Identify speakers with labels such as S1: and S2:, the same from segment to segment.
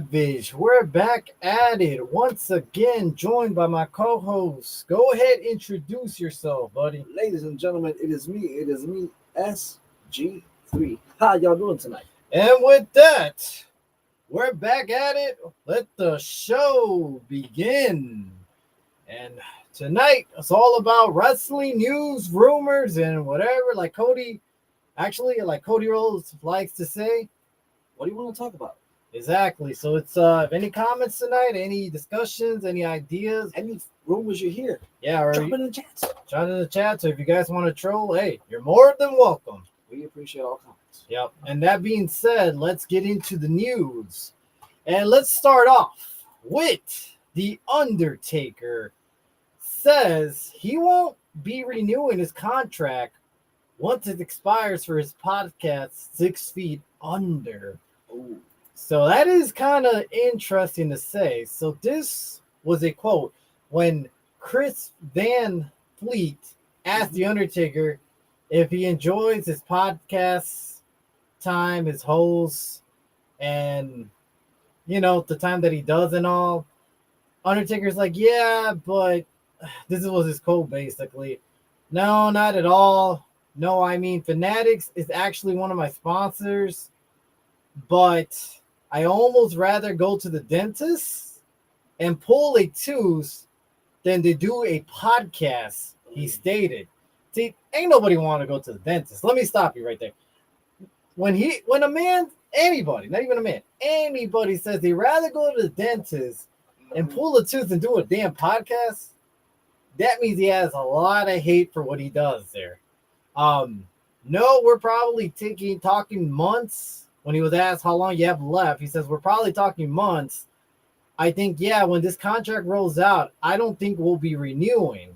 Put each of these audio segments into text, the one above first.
S1: Savage. We're back at it once again, joined by my co-host. Go ahead, introduce yourself, buddy.
S2: Ladies and gentlemen, it is me, SG3. How y'all doing tonight?
S1: And with that, we're back at it. Let the show begin. And tonight, it's all about wrestling news, rumors, and whatever. Like Cody Rhodes likes to say.
S2: What do you want to talk about?
S1: Exactly. So it's any comments tonight, any discussions, any ideas,
S2: Any rumors you hear?
S1: yeah, or
S2: Drop it in the chat.
S1: shout in the chat. So if you guys want to troll, hey, you're more than welcome.
S2: We appreciate all comments.
S1: Yep. And that being said, let's get into the news. And let's start off with The Undertaker says he won't be renewing his contract once it expires for his podcast 6 Feet Under.
S2: Ooh.
S1: So that is kind of interesting to say. So this was a quote when Chris Van Fleet asked The Undertaker if he enjoys his podcast time, his hosts, and, you know, the time that he does and all. Undertaker's like, yeah, but this was his quote basically. No, not at all. No, I mean, Fanatics is actually one of my sponsors, but I almost rather go to the dentist and pull a tooth than to do a podcast, he stated. See, ain't nobody want to go to the dentist. Let me stop you right there. When a man, anybody, not even a man, anybody says they rather go to the dentist and pull a tooth and do a damn podcast, that means he has a lot of hate for what he does there. No, we're probably talking months. When he was asked how long you have left, he says, we're probably talking months. I think, yeah, when this contract rolls out, I don't think we'll be renewing.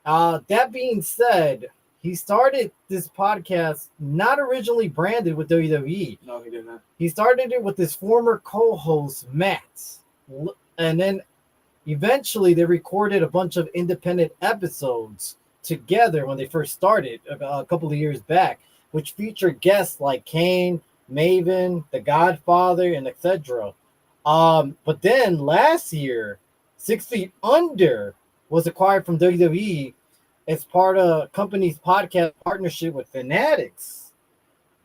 S1: That being said, he started this podcast not originally branded with WWE.
S2: No, he did not.
S1: He started it with his former co-host, Matt. And then eventually they recorded a bunch of independent episodes together when they first started a couple of years back, which featured guests like Kane, Maven, The Godfather, and etc. But then last year, 6 Feet Under was acquired from WWE as part of company's podcast partnership with Fanatics,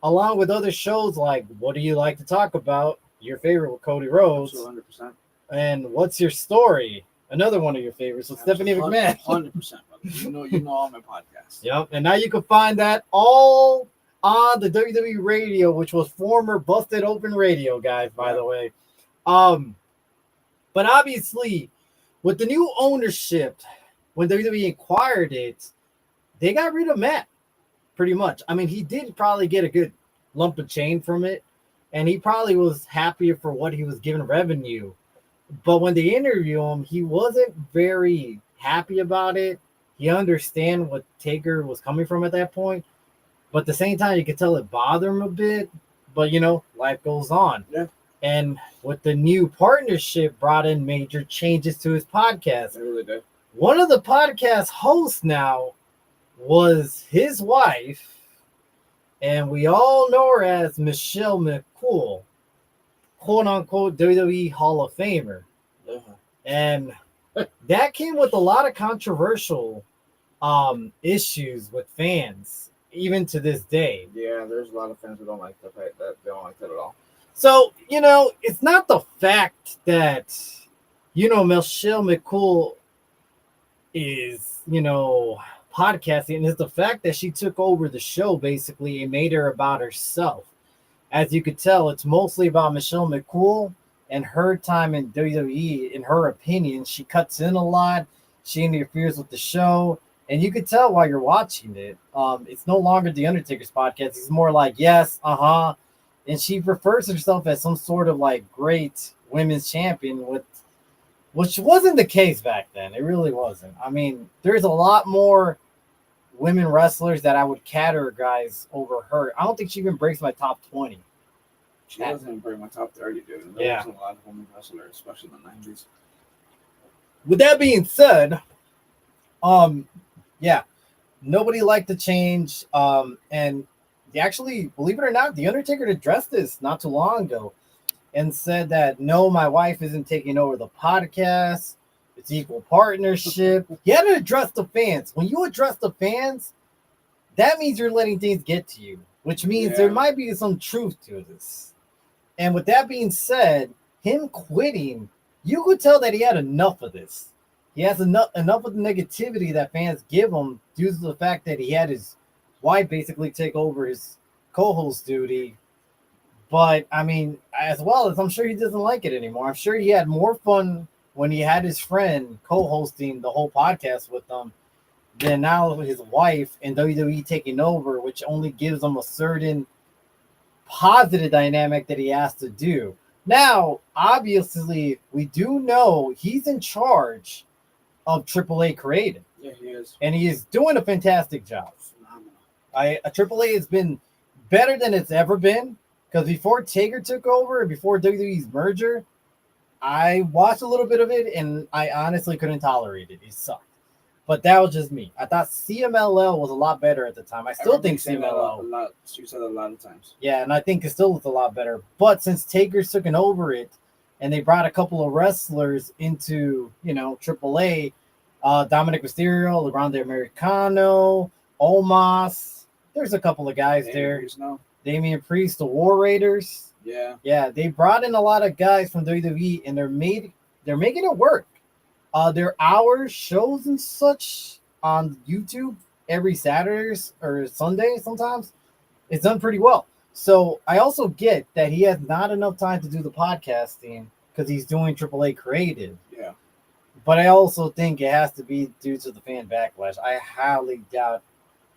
S1: along with other shows like What Do You Like to Talk About? Your favorite with Cody Rhodes,
S2: 100%.
S1: and What's Your Story? Another one of your favorites with Stephanie McMahon.
S2: 100%, brother. You know all my podcasts.
S1: Yep, and now you can find that all on the WWE Radio, which was former Busted Open Radio, guys, by the way. But obviously, with the new ownership, when WWE acquired it, they got rid of Matt, pretty much. I mean, he did probably get a good lump of change from it, and he probably was happier for what he was given revenue. But when they interviewed him, he wasn't very happy about it. He understand what Taker was coming from at that point. But at the same time, you could tell it bothered him a bit. But, you know, life goes on.
S2: Yeah.
S1: And with the new partnership, brought in major changes to his podcast.
S2: I really did.
S1: One of the podcast hosts now was his wife, and we all know her as Michelle McCool, quote-unquote WWE Hall of Famer.
S2: Uh-huh.
S1: And that came with a lot of controversial issues with fans, even to this day.
S2: Yeah, there's a lot of fans who don't like that. They don't like that at all.
S1: So, you know, it's not the fact that, you know, Michelle McCool is, you know, podcasting. It's the fact that she took over the show, basically, and made her about herself. As you could tell, it's mostly about Michelle McCool and her time in WWE. In her opinion, she cuts in a lot. She interferes with the show. And you could tell while you're watching it, it's no longer The Undertaker's podcast. It's more like, yes, uh-huh. And she refers to herself as some sort of like great women's champion, which wasn't the case back then. It really wasn't. I mean, there's a lot more women wrestlers that I would categorize over her. I don't think she even breaks my top 20.
S2: She doesn't even break my top 30, dude. There was a lot of women wrestlers, especially in the 90s.
S1: With that being said, yeah, nobody liked the change. And actually, believe it or not, The Undertaker addressed this not too long ago. and said that no, my wife isn't taking over the podcast. It's equal partnership. You had to address the fans. When you address the fans, that means you're letting things get to you, which means there might be some truth to this. And with that being said, him quitting, you could tell that he had enough of this. He has enough of the negativity that fans give him due to the fact that he had his wife basically take over his co-host duty. But I mean, as well as I'm sure he doesn't like it anymore. I'm sure he had more fun when he had his friend co-hosting the whole podcast with them than now with his wife and WWE taking over, which only gives him a certain positive dynamic that he has to do. Now, obviously, we do know he's in charge of AAA Creative.
S2: Yeah, he is.
S1: And he is doing a fantastic job.
S2: Phenomenal.
S1: AAA has been better than it's ever been, because before Taker took over and before WWE's merger, I watched a little bit of it and I honestly couldn't tolerate it. It sucked. But that was just me. I thought CMLL was a lot better at the time. I still think CMLL.
S2: You said that a lot of times.
S1: Yeah, and I think it still looks a lot better. But since Taker's taken over it, and they brought a couple of wrestlers into, AAA, Dominic Mysterio, LeBron Americano, Omos. There's a couple of guys there. Damian Priest, the War Raiders. Yeah, they brought in a lot of guys from WWE, and they're making it work. Their hours shows and such on YouTube every Saturdays or Sunday sometimes. It's done pretty well. So I also get that he has not enough time to do the podcasting because he's doing AAA Creative.
S2: Yeah.
S1: But I also think it has to be due to the fan backlash. I highly doubt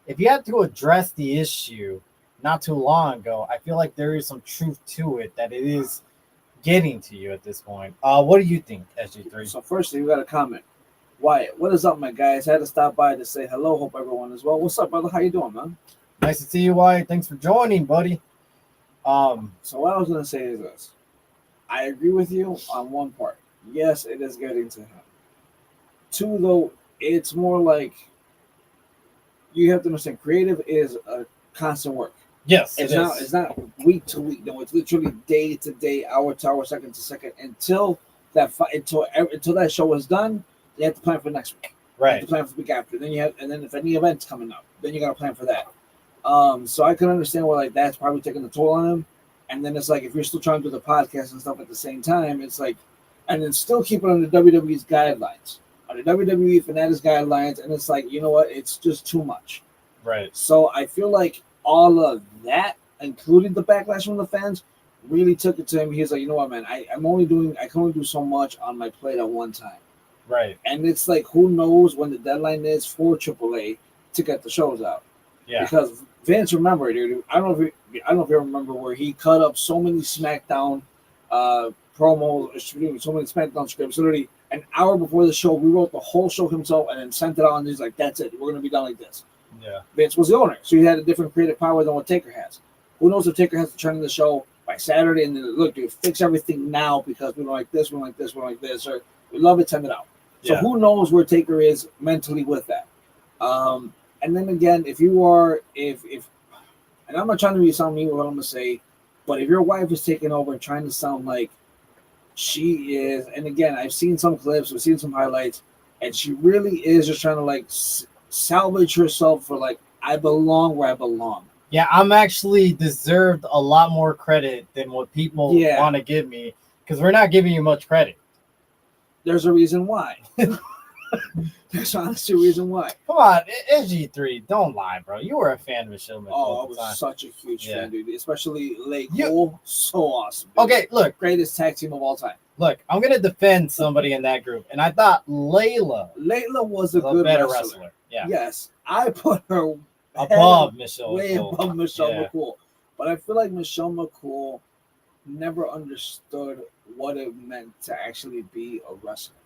S1: if you had to address the issue not too long ago, I feel like there is some truth to it that it is getting to you at this point. What do you think, SG3?
S2: So firstly, we got a comment. Wyatt, what is up, my guys? I had to stop by to say hello. Hope everyone is well. What's up, brother? How you doing, man?
S1: Nice to see you, Wyatt. Thanks for joining, buddy.
S2: So what I was gonna say is this. I agree with you on one part. Yes, it is getting to him. Two, though, it's more like you have to understand creative is a constant work.
S1: Yes,
S2: it's not week to week. No, it's literally day to day, hour to hour, second to second until that show is done. You have to plan for next week.
S1: Right.
S2: You have to plan for the week after. And then if any event's coming up, then you got to plan for that. So I can understand why that's probably taking the toll on him. And then it's like if you're still trying to do the podcast and stuff at the same time, it's like, and then still keep it on the WWE's guidelines, on the WWE Fanatics guidelines, and it's like, you know what, it's just too much.
S1: Right.
S2: So I feel like all of that, including the backlash from the fans, really took it to him. He's like, you know what, man, I can only do so much on my plate at one time.
S1: Right.
S2: And it's like, who knows when the deadline is for AAA to get the shows out.
S1: Yeah.
S2: Because Vince, remember, dude, I don't know if you remember where he cut up so many SmackDown promos, so many SmackDown scripts. Literally an hour before the show, we wrote the whole show himself and then sent it out. And he's like, "That's it. We're gonna be done like this."
S1: Yeah.
S2: Vince was the owner, so he had a different creative power than what Taker has. Who knows if Taker has to turn in the show by Saturday and then look, dude, fix everything now because we don't like this, we don't like this, we don't like this, or we love it, send it out. So who knows where Taker is mentally with that? And then again, if and I'm not trying to sound mean with what I'm gonna say, but if your wife is taking over and trying to sound like she is, and again, I've seen some clips, I've seen some highlights, and she really is just trying to like salvage herself for like, I belong where I belong.
S1: Yeah, I'm actually deserved a lot more credit than what people want to give me because we're not giving you much credit.
S2: There's a reason why. There's honestly a reason why.
S1: Come on, SG3, don't lie, bro. You were a fan of Michelle McCool.
S2: Oh, I was such a huge fan, dude. Especially Lake Cole. So awesome. Dude.
S1: Okay, look.
S2: Greatest tag team of all time.
S1: Look, I'm going to defend somebody in that group. And I thought Layla
S2: was a good
S1: better
S2: wrestler.
S1: Yeah.
S2: Yes. I put her
S1: above Michelle
S2: way
S1: McCool.
S2: Above Michelle McCool. But I feel like Michelle McCool never understood what it meant to actually be a wrestler.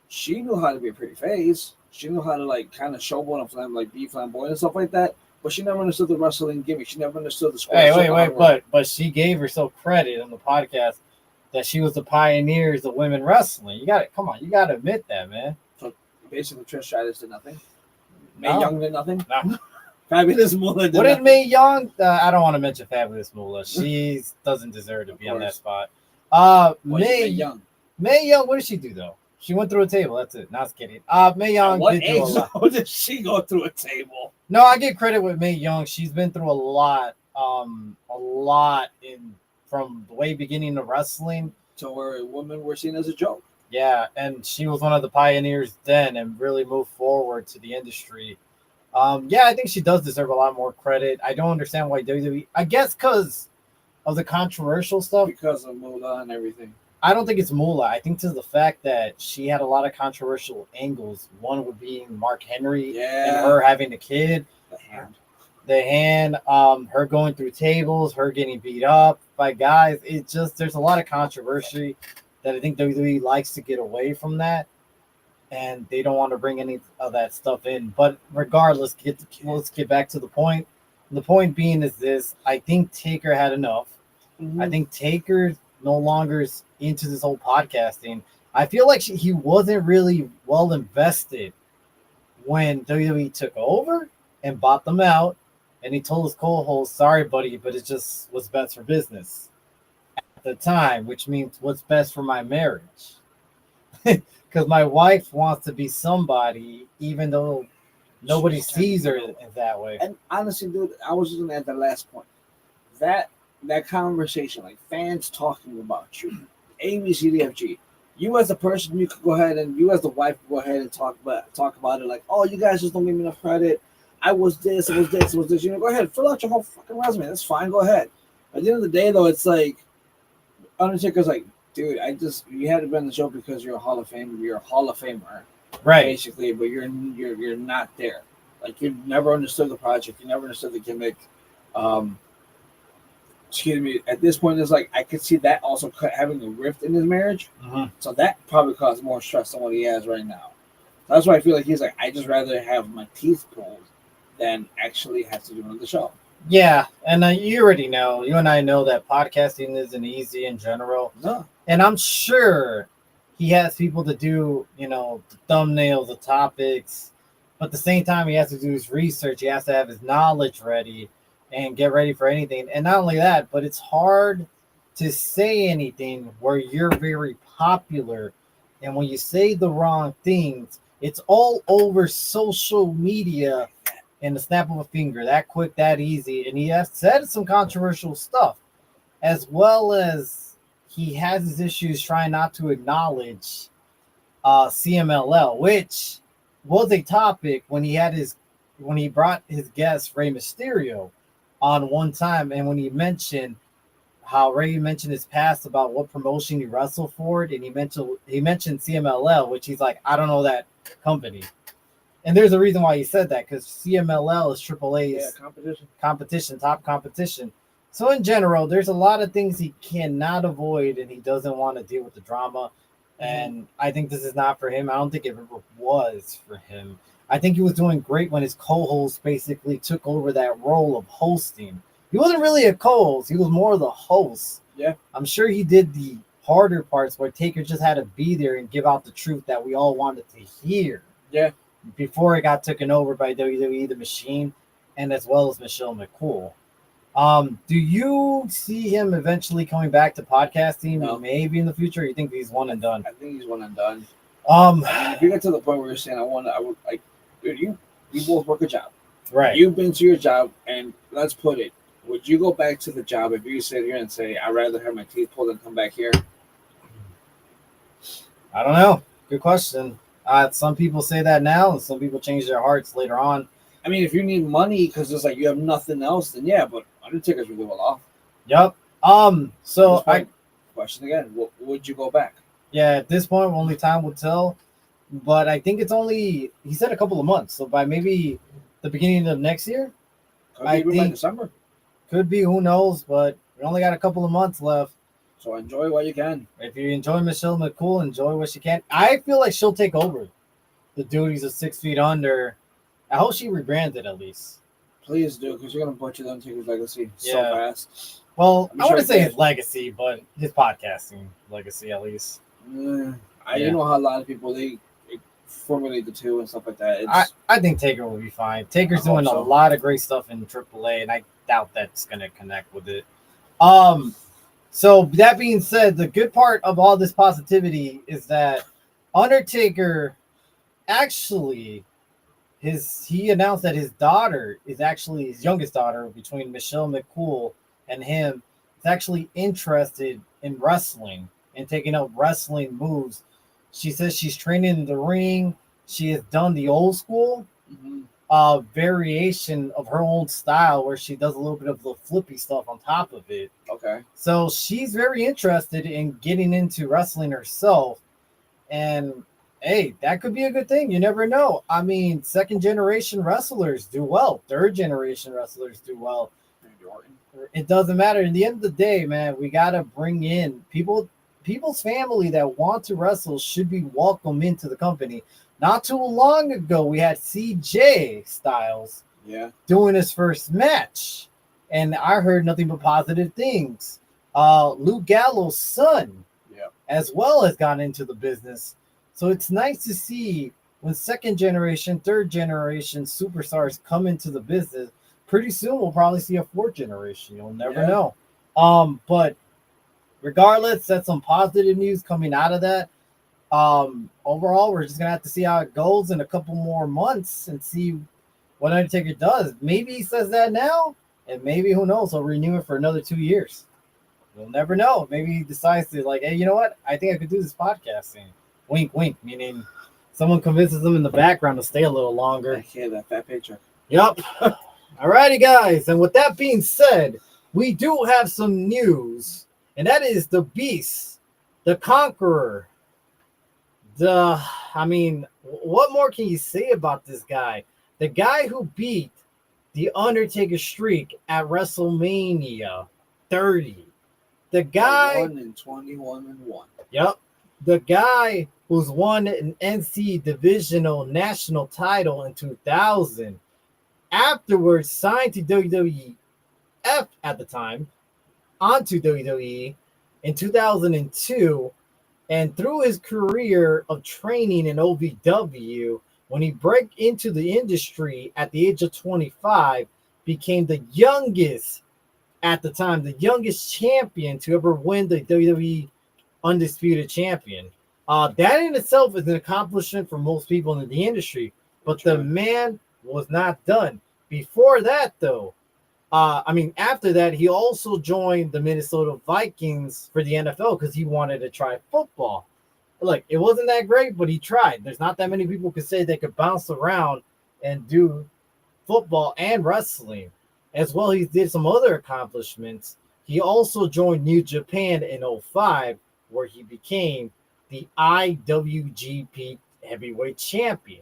S2: She knew how to be a pretty face. She knew how to like kind of showboat and like be flamboyant and stuff like that. But she never understood the wrestling gimmick. She never understood the square.
S1: Wait, but she gave herself credit on the podcast that she was the pioneers of women wrestling. You got to admit that, man.
S2: So basically, Trish Stratus did nothing. Mae Young did nothing.
S1: No.
S2: Fabulous Moolah did
S1: What
S2: nothing.
S1: did Mae Young? I don't want to mention Fabulous Moolah. She doesn't deserve to be on that spot.
S2: Well,
S1: May
S2: Young.
S1: May Young, what did she do though? She went through a table. That's it. Not kidding. May Young
S2: What
S1: did do a
S2: age
S1: lot.
S2: did she go through a table?
S1: No, I get credit with May Young. She's been through a lot. In from the way beginning of wrestling.
S2: To where women were seen as a joke.
S1: Yeah, and she was one of the pioneers then and really moved forward to the industry. Yeah, I think she does deserve a lot more credit. I don't understand why WWE. I guess because of the controversial stuff.
S2: Because of Moolah and everything.
S1: I don't think it's Moolah. I think to the fact that she had a lot of controversial angles. One would be Mark Henry and her having a kid. The hand, her going through tables, her getting beat up by guys. It's just there's a lot of controversy that I think WWE likes to get away from that, and they don't want to bring any of that stuff in. But regardless, let's get back to the point. The point being is this: I think Taker had enough. I think Taker no longer is into this whole podcasting. I feel like he wasn't really well invested when WWE took over and bought them out. And he told his co-host, sorry, buddy, but it just was best for business at the time, which means what's best for my marriage. Because my wife wants to be somebody, even though nobody sees her that way.
S2: And honestly, dude, I was just going to add the last point. That conversation, like fans talking about you, ABCDFG, you as a person, you could go ahead and you as the wife could go ahead and talk about it like, oh, you guys just don't give me enough credit. I was this, I was this, I was this. You know, go ahead, fill out your whole fucking resume. That's fine. Go ahead. At the end of the day, though, it's like Undertaker's like, dude, you had to be on the show because you're a Hall of Famer. You're a Hall of Famer,
S1: right?
S2: Basically, but you're not there. Like you never understood the project. You never understood the gimmick. Excuse me. At this point, it's like I could see that also having a rift in his marriage. So that probably caused more stress than what he has right now. That's why I feel like he's like, I just rather have my teeth pulled than actually have to do another show.
S1: Yeah, and you already know, you and I know that podcasting isn't easy in general.
S2: No.
S1: And I'm sure he has people to do, the thumbnails, the topics, but at the same time, he has to do his research. He has to have his knowledge ready and get ready for anything. And not only that, but it's hard to say anything where you're very popular. And when you say the wrong things, it's all over social media in the snap of a finger, that quick, that easy. And he has said some controversial stuff, as well as he has his issues trying not to acknowledge CMLL, which was a topic when he brought his guest Rey Mysterio on one time, and when he mentioned how Rey mentioned his past about what promotion he wrestled for, and he mentioned CMLL, which he's like, I don't know that company. And there's a reason why he said that, because CMLL is AAA's top competition. So in general, there's a lot of things he cannot avoid, and he doesn't want to deal with the drama. And I think this is not for him. I don't think it ever was for him. I think he was doing great when his co-host basically took over that role of hosting. He wasn't really a co-host. He was more of the host.
S2: Yeah.
S1: I'm sure he did the harder parts where Taker just had to be there and give out the truth that we all wanted to hear.
S2: Yeah.
S1: Before it got taken over by WWE The Machine, and as well as Michelle McCool. Do you see him eventually coming back to podcasting?
S2: No.
S1: Maybe in the future? Or you think he's one and done?
S2: I think he's one and done.
S1: I
S2: mean, if you get to the point where you're saying, dude, you both work a job.
S1: Right.
S2: You've been to your job, and let's put it, would you go back to the job if you sit here and say, I'd rather have my teeth pulled than come back here?
S1: I don't know. Good question. Some people say that now, and some people change their hearts later on.
S2: I mean, if you need money because it's like you have nothing else, then yeah, but Undertaker's really well off.
S1: Yep. So
S2: question again, would you go back?
S1: Yeah, at this point, only time will tell. But I think it's only, he said a couple of months. So by maybe the beginning of next year,
S2: I think by December.
S1: Could be, who knows? But we only got a couple of months left.
S2: So enjoy what you can.
S1: If you enjoy Michelle McCool, enjoy what she can. I feel like she'll take over the duties of 6 Feet Under. I hope she rebranded at least.
S2: Please do, because you're going to butcher the Undertaker's legacy so fast.
S1: Well, I want to say his legacy, but his podcasting legacy at least.
S2: You know how a lot of people, they formulate the two and stuff like that.
S1: I think Taker will be fine. Taker's doing a lot of great stuff in AAA, and I doubt that's going to connect with it. So that being said, the good part of all this positivity is that Undertaker actually he announced that his daughter is actually his youngest daughter between Michelle McCool and him is actually interested in wrestling and taking up wrestling moves. She says she's training in the ring. She has done the old school
S2: Mm-hmm.
S1: variation of her own style where she does a little bit of the flippy stuff on top of it.
S2: Okay.
S1: So she's very interested in getting into wrestling herself. And hey, that could be a good thing. You never know. I mean, second generation wrestlers do well, third generation wrestlers do well.
S2: Randy Orton.
S1: It doesn't matter. In the end of the day, man, we got to bring in people's family that want to wrestle should be welcome into the company. Not too long ago, we had CJ Styles
S2: Yeah.
S1: doing his first match, and I heard nothing but positive things. Luke Gallows' son,
S2: Yeah.
S1: as well, has gone into the business, so it's nice to see when second generation, third generation superstars come into the business. Pretty soon, we'll probably see a fourth generation. You'll never
S2: Yeah.
S1: know. But regardless, that's some positive news coming out of that. Overall, we're just gonna have to see how it goes in a couple more months and see what Undertaker does. Maybe he says that now, and maybe who knows, he'll renew it for another 2 years. We'll never know. Maybe he decides to like, hey, you know what? I think I could do this podcast thing. Wink, wink. Meaning, someone convinces them in the background to stay a little
S2: I
S1: longer.
S2: hear that fat picture.
S1: Yep. Alrighty, guys. And with that being said, we do have some news, and that is the Beast, the Conqueror. What more can you say about this guy? The guy who beat the Undertaker streak at WrestleMania 30. The guy,
S2: 1-21-1.
S1: yep, the guy who's won an NC Divisional National title in 2000. Afterwards, signed to WWF at the time, onto WWE in 2002. And through his career of training in OVW, when he broke into the industry at the age of 25, became the youngest at the time, the youngest champion to ever win the WWE Undisputed Champion. That in itself is an accomplishment for most people in the industry, but the man was not done. Before that, though, after that, he also joined the Minnesota Vikings for the NFL because he wanted to try football. Look, it wasn't that great, but he tried. There's not that many people who could say they could bounce around and do football and wrestling. As well, he did some other accomplishments. He also joined New Japan in 2005, where he became the IWGP Heavyweight Champion.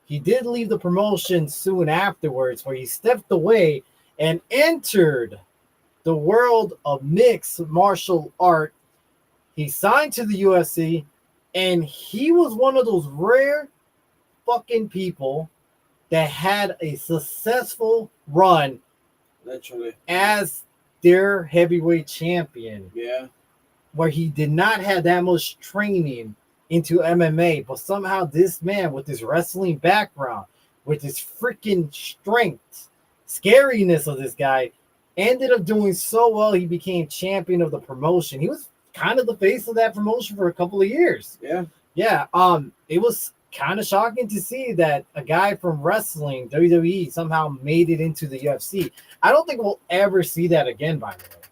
S1: He did leave the promotion soon afterwards, where he stepped away and entered the world of mixed martial art. He signed to the UFC, and he was one of those rare fucking people that had a successful run
S2: Literally.
S1: as their heavyweight champion,
S2: Yeah.
S1: where he did not have that much training into MMA, but somehow this man with his wrestling background, with his freaking strength, scariness of this guy, ended up doing so well he became champion of the promotion. He was kind of the face of that promotion for a couple of years.
S2: Yeah.
S1: It was kind of shocking to see that a guy from wrestling, WWE, somehow made it into the UFC. I don't think we'll ever see that again, by the way.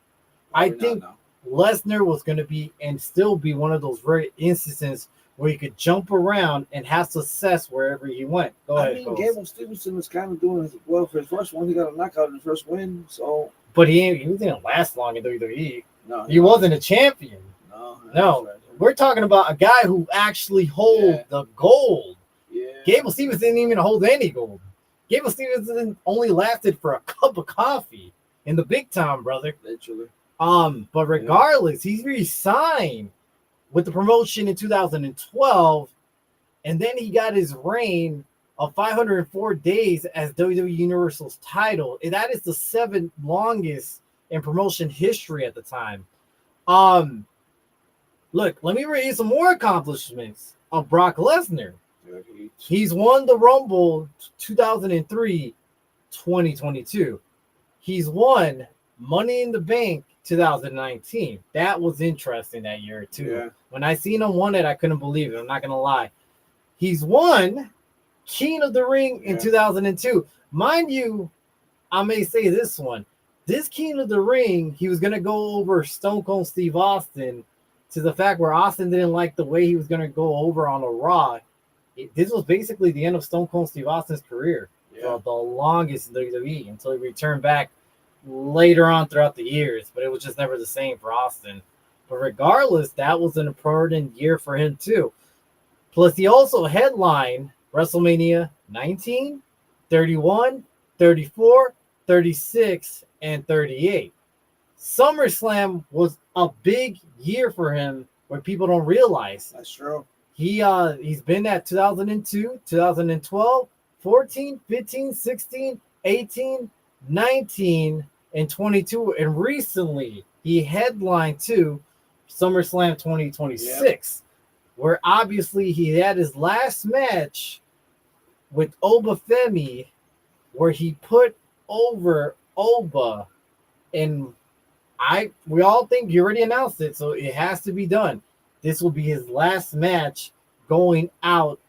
S1: I think Lesnar was going to be and still be one of those rare instances where he could jump around and have success wherever he went. Go ahead, Coles.
S2: Gable Stevenson was kind of doing well for his first one. He got a knockout in his first win, so.
S1: But he didn't last long in WWE.
S2: No,
S1: He wasn't a champion.
S2: No.
S1: We're talking about a guy who actually holds the gold.
S2: Yeah.
S1: Gable Stevenson didn't even hold any gold. Gable Stevenson only lasted for a cup of coffee in the big time, brother.
S2: Literally.
S1: But regardless, he's re-signed with the promotion in 2012, and then he got his reign of 504 days as WWE Universal's title. And that is the 7th longest in promotion history at the time. Look, let me read you some more accomplishments of Brock Lesnar. He's won the Rumble 2003, 2022. He's won Money in the Bank 2019. That was interesting that year too.
S2: Yeah.
S1: When I seen him won it, I couldn't believe it. I'm not gonna lie. He's won King of the Ring in 2002. Mind you, I may say this one. This King of the Ring, he was gonna go over Stone Cold Steve Austin to the fact where Austin didn't like the way he was gonna go over on a Raw. This was basically the end of Stone Cold Steve Austin's career for the longest in WWE until he returned back later on throughout the years, but it was just never the same for Austin. But regardless, that was an important year for him too. Plus, he also headlined WrestleMania 19, 31, 34, 36, and 38. SummerSlam was a big year for him where people don't realize.
S2: That's true.
S1: He's been at 2002, 2012, 14, 15, 16, 18, 19, and 22. And recently he headlined to SummerSlam 2026, where obviously he had his last match with Oba Femi, where he put over Oba. And we all think you already announced it, so it has to be done. This will be his last match going out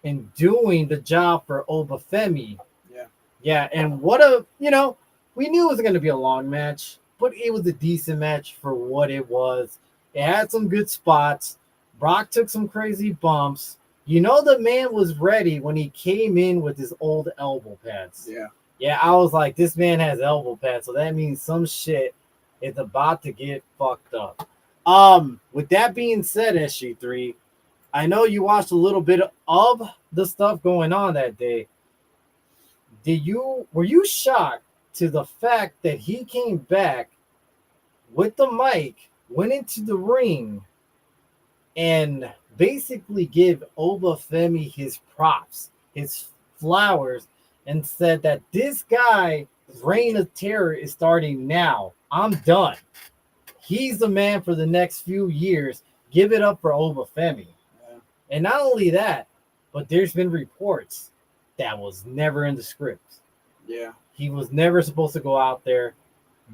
S1: and doing the job for Oba Femi. Yeah, and we knew it was going to be a long match, but it was a decent match for what it was. It had some good spots. Brock took some crazy bumps. The man was ready when he came in with his old elbow pads. Yeah, I was like, this man has elbow pads, so that means some shit is about to get fucked up. With that being said, SG3, I know you watched a little bit of the stuff going on that day. Were you shocked to the fact that he came back with the mic, went into the ring, and basically give Oba Femi his props, his flowers, and said that this guy's reign of terror is starting now. I'm done. He's the man for the next few years. Give it up for Oba Femi. And not only that, but there's been reports that was never in the script. He was never supposed to go out there,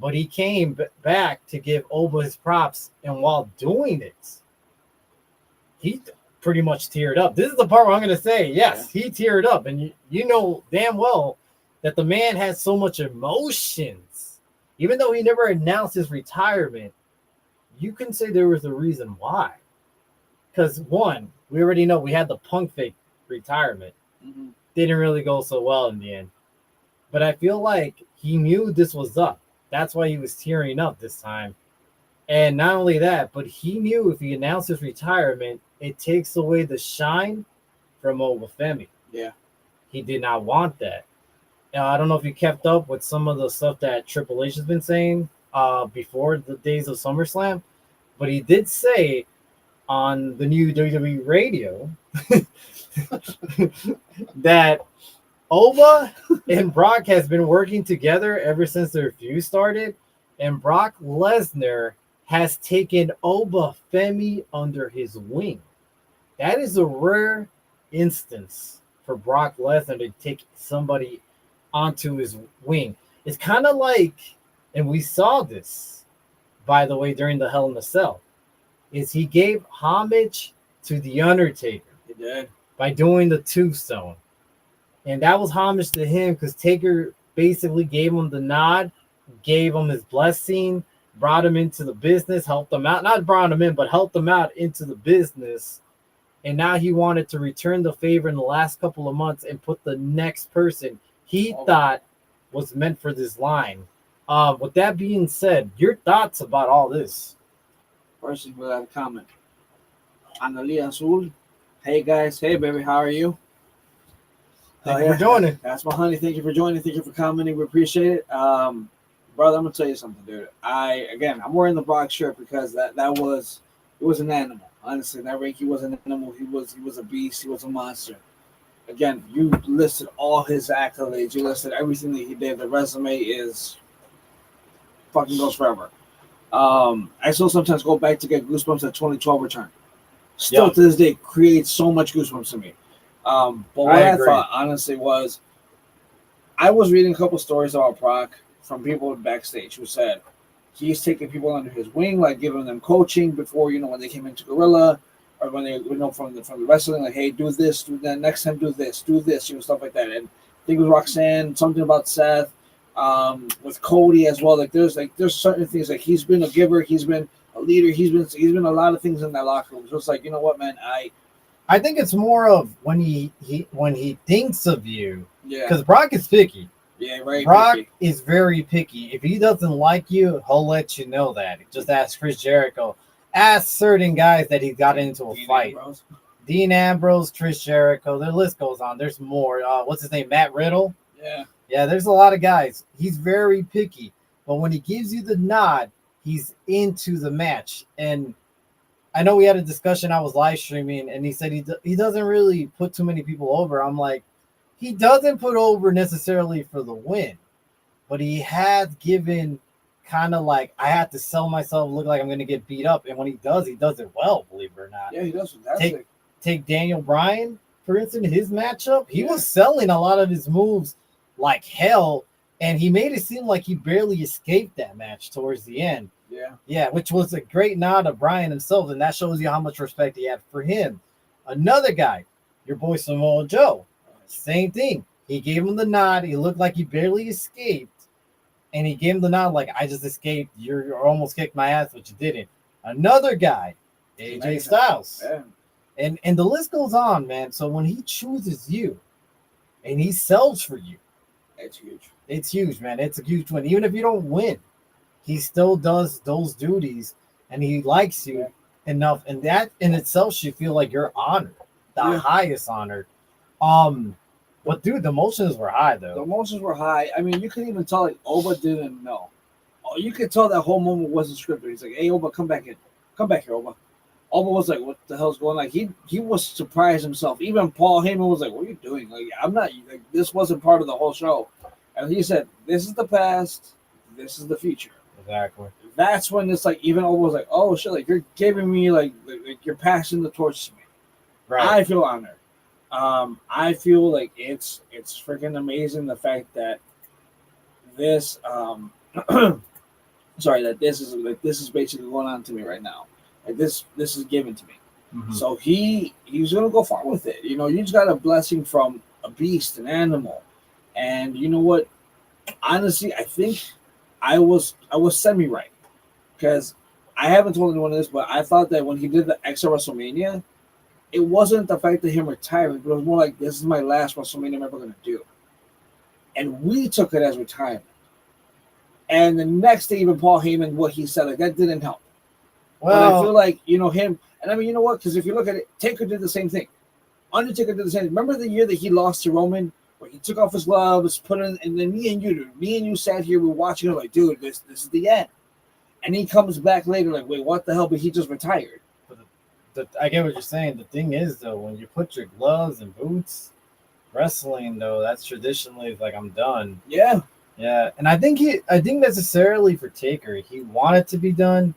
S1: but he came back to give Oba his props. And while doing it, he pretty much teared up. This is the part where I'm going to say, yes, he teared up. And you know damn well that the man has so much emotions. Even though he never announced his retirement, you can say there was a reason why. Because one, we already know we had the Punk fake retirement. Didn't really go so well in the end. But I feel like he knew this was up. That's why he was tearing up this time. And not only that, but he knew if he announced his retirement, it takes away the shine from Oba Femi. He did not want that. I don't know if you kept up with some of the stuff that Triple H has been saying before the days of SummerSlam, but he did say on the new WWE radio that Oba and Brock has been working together ever since their feud started, and Brock Lesnar has taken Oba Femi under his wing. That is a rare instance for Brock Lesnar to take somebody onto his wing. It's kind of like, and we saw this, by the way, during the Hell in a Cell, is he gave homage to The Undertaker.
S2: He did.
S1: By doing the tombstone. And that was homage to him because Taker basically gave him the nod, gave him his blessing, brought him into the business, helped him out. Not brought him in, but helped him out into the business. And now he wanted to return the favor in the last couple of months and put the next person he thought was meant for this line. With that being said, your thoughts about all this?
S2: First, we got a comment. Analia Azul. Hey guys, hey baby, how are you?
S1: Thank you for joining.
S2: That's my honey. Thank you for joining. Thank you for commenting. We appreciate it. Brother, I'm gonna tell you something, dude. I'm wearing the Brock shirt because it was an animal. Honestly, that Reiki was an animal. He was a beast. He was a monster. Again, you listed all his accolades. You listed everything that he did. The resume is fucking goes forever. I still sometimes go back to get goosebumps at 2012 return. Still to this day creates so much goosebumps to me. But what I thought honestly was, I was reading a couple stories about Brock from people backstage who said he's taking people under his wing, like giving them coaching before, when they came into Gorilla, or when they, from the wrestling, like, hey, do this, do that, next time do this, stuff like that. And I think with Roxanne, something about Seth, with Cody as well. Like there's certain things, like he's been a giver, he's been a leader, he's been a lot of things in that locker room. So it's like, you know what, man,
S1: I think it's more of when he thinks of you,
S2: yeah,
S1: because Brock is picky.
S2: yeah, right.
S1: Brock
S2: picky.
S1: is very picky. If he doesn't like you, he'll let you know that. Just ask Chris Jericho. Ask certain guys that he got into a fight.
S2: Ambrose.
S1: Dean Ambrose, Chris Jericho. The list goes on. There's more. What's his name? Matt Riddle.
S2: Yeah.
S1: Yeah, there's a lot of guys. He's very picky. But when he gives you the nod, he's into the match. And I know we had a discussion. I was live streaming, and he said he doesn't really put too many people over. I'm like, he doesn't put over necessarily for the win, but he has given kind of like, I have to sell myself, look like I'm going to get beat up. And when he does it well, believe it or not.
S2: Yeah, he does. Fantastic.
S1: Take Daniel Bryan, for instance, his matchup. He was selling a lot of his moves like hell, and he made it seem like he barely escaped that match towards the end. Yeah, which was a great nod of Bryan himself, and that shows you how much respect he had for him. Another guy, your boy Samoa Joe. Same thing. He gave him the nod. He looked like he barely escaped. And he gave him the nod like, I just escaped. You almost kicked my ass, but you didn't. Another guy, AJ Styles.
S2: Yeah.
S1: And the list goes on, man. So when he chooses you and he sells for you,
S2: it's huge.
S1: It's huge, man. It's a huge win. Even if you don't win, he still does those duties and he likes you enough. And that in itself should feel like you're honored. The highest honored. But dude, the emotions were high though.
S2: The emotions were high. I mean, you could even tell like Oba didn't know. Oh, you could tell that whole moment wasn't scripted. He's like, "Hey, Oba, come back in. Come back here, Oba." Oba was like, "What the hell's going on?" Like he was surprised himself. Even Paul Heyman was like, "What are you doing? Like, I'm not. Like, this wasn't part of the whole show." And he said, "This is the past. This is the future."
S1: Exactly.
S2: That's when it's like even Oba was like, "Oh shit! Like you're giving me like you're passing the torch to me."
S1: Right.
S2: I feel honored. I feel like it's freaking amazing the fact that this that this is basically going on to me right now. Like this is given to me.
S1: Mm-hmm.
S2: So he's gonna go far with it. You know, you just got a blessing from a beast, an animal. And you know what? Honestly, I think I was semi right. Because I haven't told anyone this, but I thought that when he did the extra WrestleMania, it wasn't the fact of him retiring, but it was more like, this is my last WrestleMania I'm ever going to do. And we took it as retirement. And the next day, even Paul Heyman, what he said, like, that didn't help. Well, but I feel like, him, and I mean, you know what? Because if you look at it, Taker did the same thing. Undertaker did the same thing. Remember the year that he lost to Roman, where he took off his gloves, put it in, and then me and you sat here, we were watching it like, dude, this is the end. And he comes back later like, wait, what the hell? But he just retired.
S1: I get what you're saying. The thing is, though, when you put your gloves and boots, wrestling, though, that's traditionally like, I'm done.
S2: Yeah.
S1: Yeah. And I think necessarily for Taker, he wanted to be done,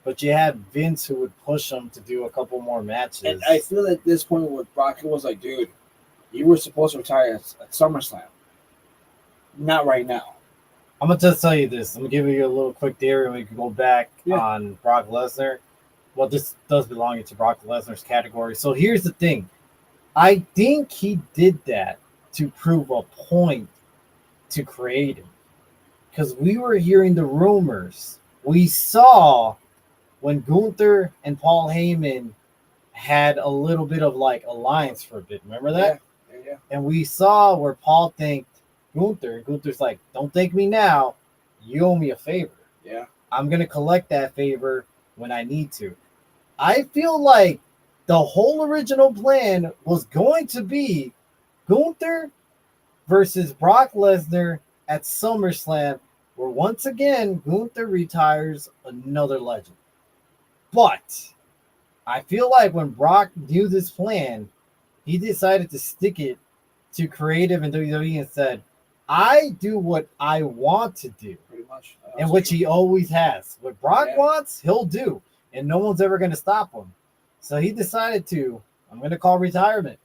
S1: but you had Vince who would push him to do a couple more matches.
S2: And I feel at this point with Brock, it was like, dude, you were supposed to retire at SummerSlam. Not right now.
S1: I'm going to just tell you this. I'm going to give you a little quick theory and we can go back on Brock Lesnar. Well, this does belong into Brock Lesnar's category. So here's the thing. I think he did that to prove a point to create him. Because we were hearing the rumors. We saw when Gunther and Paul Heyman had a little bit of like alliance for a bit. Remember that?
S2: Yeah.
S1: And we saw where Paul thanked Gunther. And Gunther's like, don't thank me now. You owe me a favor.
S2: Yeah.
S1: I'm going to collect that favor when I need to. I feel like the whole original plan was going to be Gunther versus Brock Lesnar at SummerSlam, where once again Gunther retires another legend. But I feel like when Brock knew this plan, he decided to stick it to creative and WWE and said, I do what I want to do.
S2: Pretty much.
S1: And which he always has. What Brock wants, he'll do. And no one's ever going to stop him. So he decided I'm going to call retirement.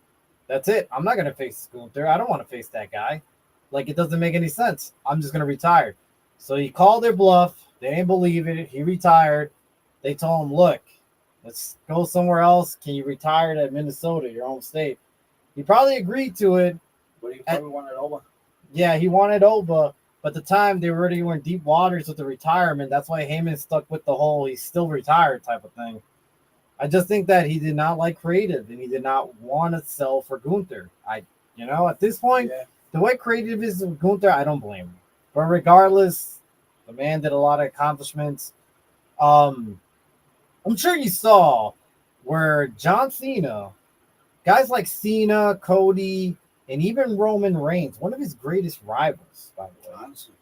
S1: That's it. I'm not going to face Gunther. I don't want to face that guy. Like, it doesn't make any sense. I'm just going to retire. So he called their bluff. They didn't believe it. He retired. They told him, look, let's go somewhere else. Can you retire to Minnesota, your home state? He probably agreed to it.
S2: But he probably wanted over.
S1: Yeah, he wanted Oba, but at the time they already were in deep waters with the retirement. That's why Heyman stuck with the whole he's still retired type of thing. I just think that he did not like creative and he did not want to sell for Gunther. At this point,
S2: Yeah.
S1: the way creative is with Gunther, I don't blame him. But regardless, the man did a lot of accomplishments. I'm sure you saw where John Cena, guys like Cena, Cody, and even Roman Reigns, one of his greatest rivals, by the way,
S2: Honestly.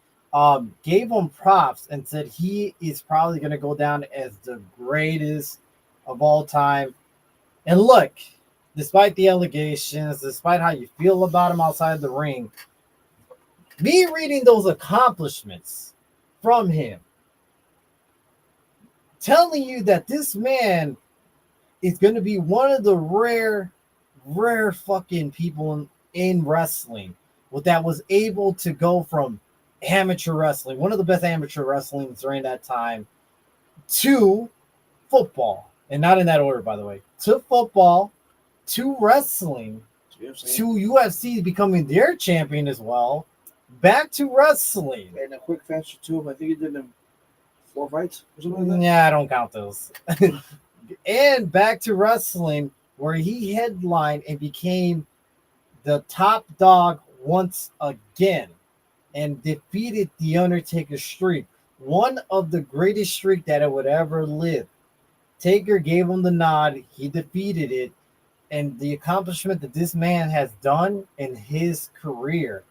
S1: gave him props and said he is probably going to go down as the greatest of all time. And look, despite the allegations, despite how you feel about him outside the ring, me reading those accomplishments from him, telling you that this man is going to be one of the rare fucking people in wrestling that was able to go from amateur wrestling, one of the best amateur wrestlings during that time, to football. And not in that order, by the way. To football, to wrestling, to UFC becoming their champion as well, back to wrestling.
S2: And a quick finish to him. I think he did in 4 fights or something like that.
S1: Yeah, I don't count those. And back to wrestling, where he headlined and became the top dog once again and defeated The Undertaker's streak, one of the greatest streak that it would ever live. Taker gave him the nod. He defeated it. And the accomplishment that this man has done in his career,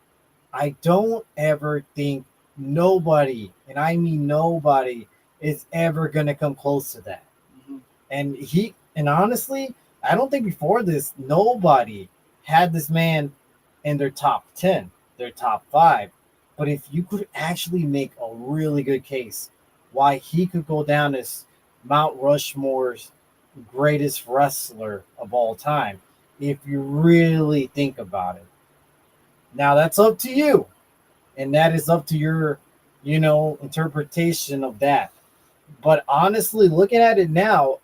S1: I don't ever think nobody, and I mean nobody, is ever going to come close to that.
S2: Mm-hmm.
S1: And honestly, I don't think before this, nobody had this man in their top 10, their top 5. But if you could actually make a really good case why he could go down as Mount Rushmore's greatest wrestler of all time, if you really think about it. Now that's up to you. And that is up to your, interpretation of that. But honestly, looking at it now,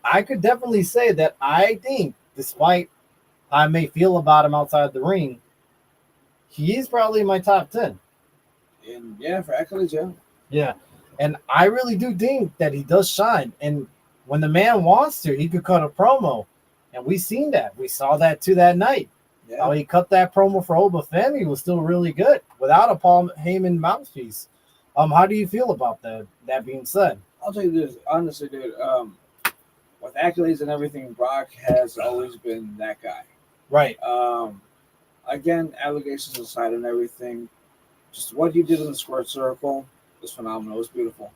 S1: I could definitely say that I think, despite how I may feel about him outside the ring, he is probably in my top 10.
S2: And yeah, for accolades, yeah.
S1: Yeah. And I really do think that he does shine. And when the man wants to, he could cut a promo. And we seen that. We saw that too that night.
S2: Yeah.
S1: How he cut that promo for Oba Femi was still really good without a Paul Heyman mouthpiece. How do you feel about that? That being said,
S2: I'll tell you this, honestly, dude. With accolades and everything, Brock has always been that guy.
S1: right?
S2: Again, allegations aside and everything, just what he did in the square circle was phenomenal. It was beautiful.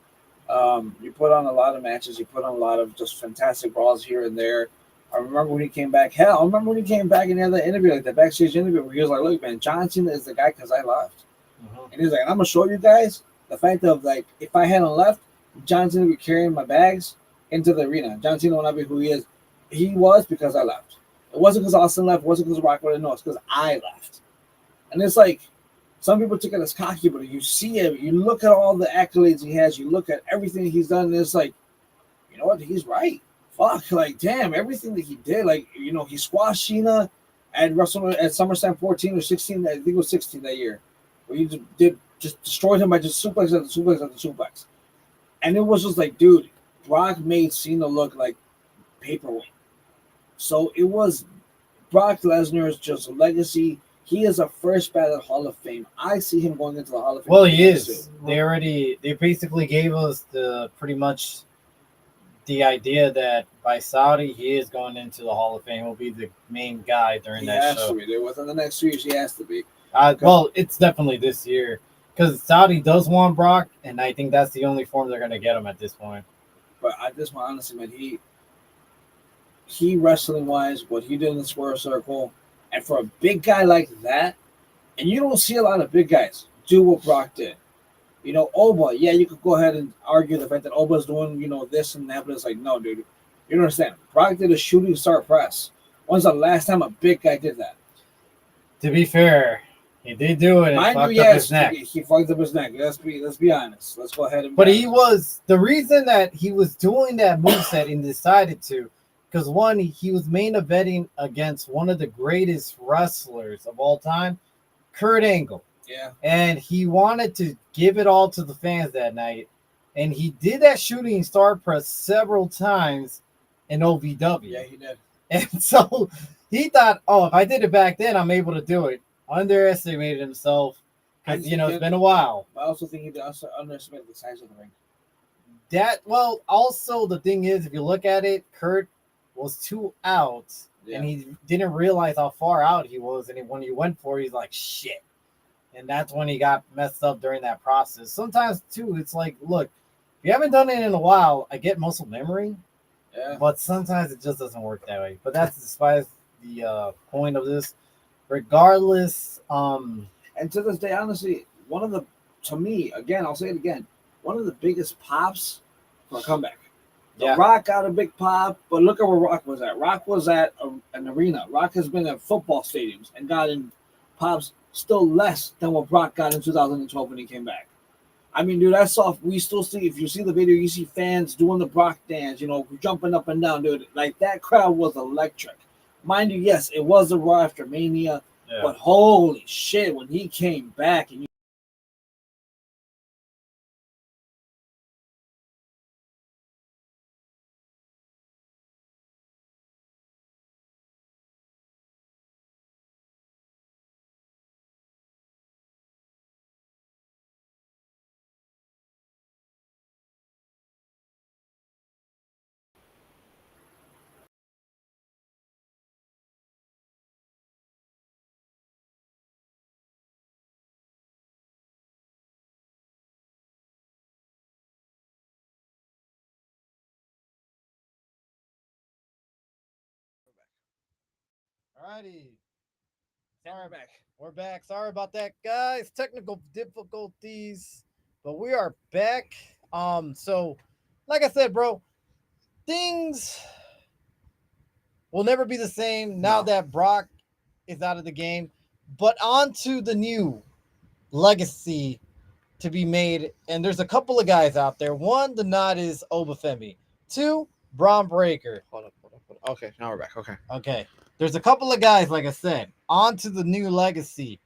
S2: You put on a lot of matches. You put on a lot of just fantastic brawls here and there. I remember when he came back. Hell, I remember when he came back and he had that interview, like the backstage interview, where he was like, "Look, man, John Cena is the guy because I left."
S1: Mm-hmm.
S2: And he's like, "I'm gonna show you guys the fact of like, if I hadn't left, John Cena would be carrying my bags into the arena. John Cena will not be who he is. He was because I left. It wasn't because Austin left. It wasn't because Rock wouldn't know. It's because I left." And it's like, some people took it as cocky, but you see him, you look at all the accolades he has, you look at everything he's done, and it's like, you know what? He's right. Fuck, like, damn, everything that he did, like, he squashed Cena at SummerSlam 14 or 16, I think it was 16 that year, where he just destroyed him by just suplex after suplex after suplex. And it was just like, dude, Brock made Cena look like paperweight. So it was Brock Lesnar's just legacy. He is a first ballot Hall of Fame. I see him going into the Hall of Fame.
S1: Well, he is. They basically gave us pretty much the idea that by Saudi, he is going into the Hall of Fame. He'll be the main guy during that show.
S2: He has to be. Within the next 2 years, he has to be.
S1: Well, it's definitely this year because Saudi does want Brock, and I think that's the only form they're going to get him at this point.
S2: But at this point, honestly, man, he wrestling-wise, what he did in the square circle, and for a big guy like that, and you don't see a lot of big guys do what Brock did. Oba, yeah, you could go ahead and argue the fact that Oba's doing, this and that, but it's like, no, dude, you don't understand. Brock did a shooting star press. When's the last time a big guy did that?
S1: To be fair, He did do it and
S2: Mind
S1: fucked
S2: you,
S1: up
S2: yes,
S1: his neck.
S2: he fucked up his neck. Let's be honest. Let's go ahead and.
S1: But he was the reason that he was doing that moveset and decided to, because one, he was main eventing against one of the greatest wrestlers of all time, Kurt Angle.
S2: Yeah.
S1: And he wanted to give it all to the fans that night. And he did that shooting star press several times in OVW.
S2: Yeah, he did.
S1: And so he thought, oh, if I did it back then, I'm able to do it. Underestimated himself because, it's been a while.
S2: I also think he also underestimated the size of the ring.
S1: Also the thing is, if you look at it, Kurt was 2 out, and he didn't realize how far out he was. And when he went for it, he's like, shit. And that's when he got messed up during that process. Sometimes, too, it's like, look, if you haven't done it in a while, I get muscle memory.
S2: Yeah.
S1: But sometimes it just doesn't work that way. But that's despite the point of this. Regardless,
S2: and to this day, honestly, to me, again, I'll say it again, one of the biggest pops for a comeback. The Rock got a big pop, but look at where Rock was at. Rock was at an arena. Rock has been at football stadiums and gotten pops still less than what Brock got in 2012 when he came back. I mean, dude, that's off. We still see, if you see the video, you see fans doing the Brock dance, jumping up and down, dude. Like, that crowd was electric. Mind you, yes, it was a Raw after Mania, but holy shit, when he came back and
S1: alrighty. We're back. Sorry about that, guys. Technical difficulties, but we are back. So, like I said, bro, things will never be the same now that Brock is out of the game. But on to the new legacy to be made. And there's a couple of guys out there. One, the nod is Obafemi. Two, Braun Breaker.
S2: Hold up. Okay, now we're back.
S1: Okay. There's a couple of guys, like I said, on to the new legacy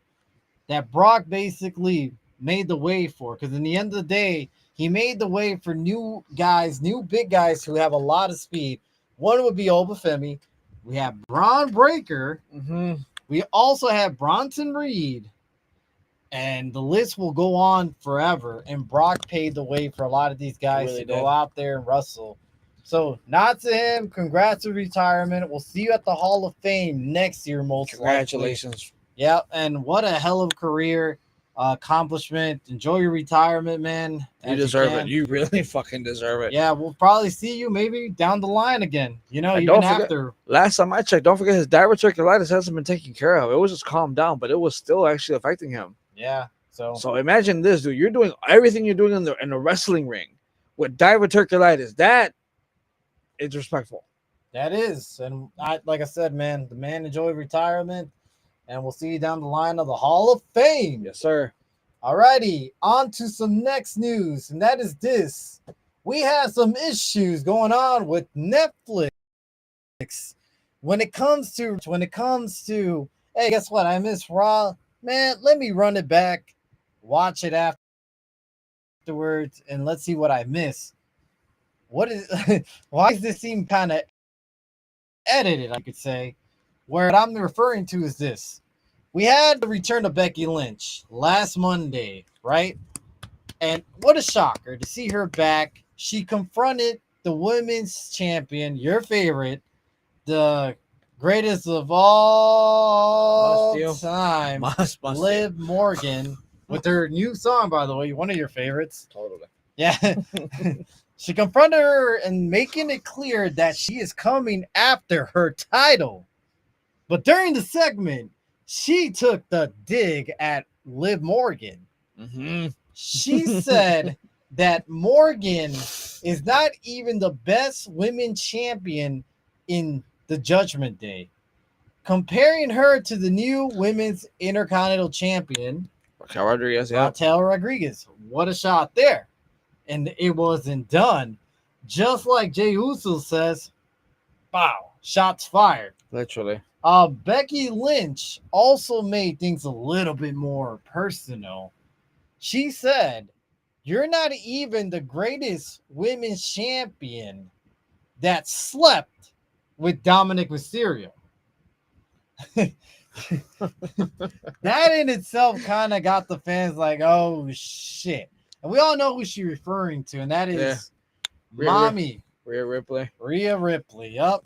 S1: that Brock basically made the way for. Because in the end of the day, he made the way for new guys, new big guys who have a lot of speed. One would be Obafemi. We have Braun Breaker.
S2: Mm-hmm.
S1: We also have Bronson Reed. And the list will go on forever. And Brock paved the way for a lot of these guys to go out there and wrestle. So, not to him. Congrats with retirement. We'll see you at the Hall of Fame next year, most
S2: Congratulations.
S1: likely. Yeah, and what a hell of a career accomplishment. Enjoy your retirement, man.
S2: You deserve it. You really fucking deserve it.
S1: Yeah, we'll probably see you maybe down the line again. Even after.
S2: Last time I checked, don't forget his diverticulitis hasn't been taken care of. It was just calmed down, but it was still actually affecting him.
S1: Yeah. So
S2: imagine this, dude. You're doing everything you're doing in the wrestling ring with diverticulitis. That is respectful.
S1: That is. And like I said, man, the man enjoyed retirement. And we'll see you down the line of the Hall of Fame.
S2: Yes, sir.
S1: All righty. On to some next news. And that is this. We have some issues going on with Netflix. When it comes to, hey, guess what? I miss Raw. Man, let me run it back. Watch it afterwards. And let's see what I miss. Why does this seem kind of edited, I could say? What I'm referring to is this. We had the return of Becky Lynch last Monday, right? And what a shocker to see her back. She confronted the women's champion, your favorite, the greatest of all time, Liv Morgan, with her new song, by the way, one of your favorites.
S2: Totally.
S1: Yeah. She confronted her and making it clear that she is coming after her title. But during the segment, she took the dig at Liv Morgan.
S2: Mm-hmm.
S1: She said that Morgan is not even the best women champion in the Judgment Day. comparing her to the new women's Intercontinental Champion,
S2: Raquel Rodriguez, yeah.
S1: Raquel Rodriguez. What a shot there. And it wasn't done. Just like Jey Uso says, wow, shots fired.
S2: Literally.
S1: Becky Lynch also made things a little bit more personal. She said, "You're not even the greatest women's champion that slept with Dominic Mysterio." That in itself kind of got the fans like, oh shit. And we all know who she's referring to, and that is Mommy
S2: Rhea Ripley.
S1: Rhea Ripley. Yup.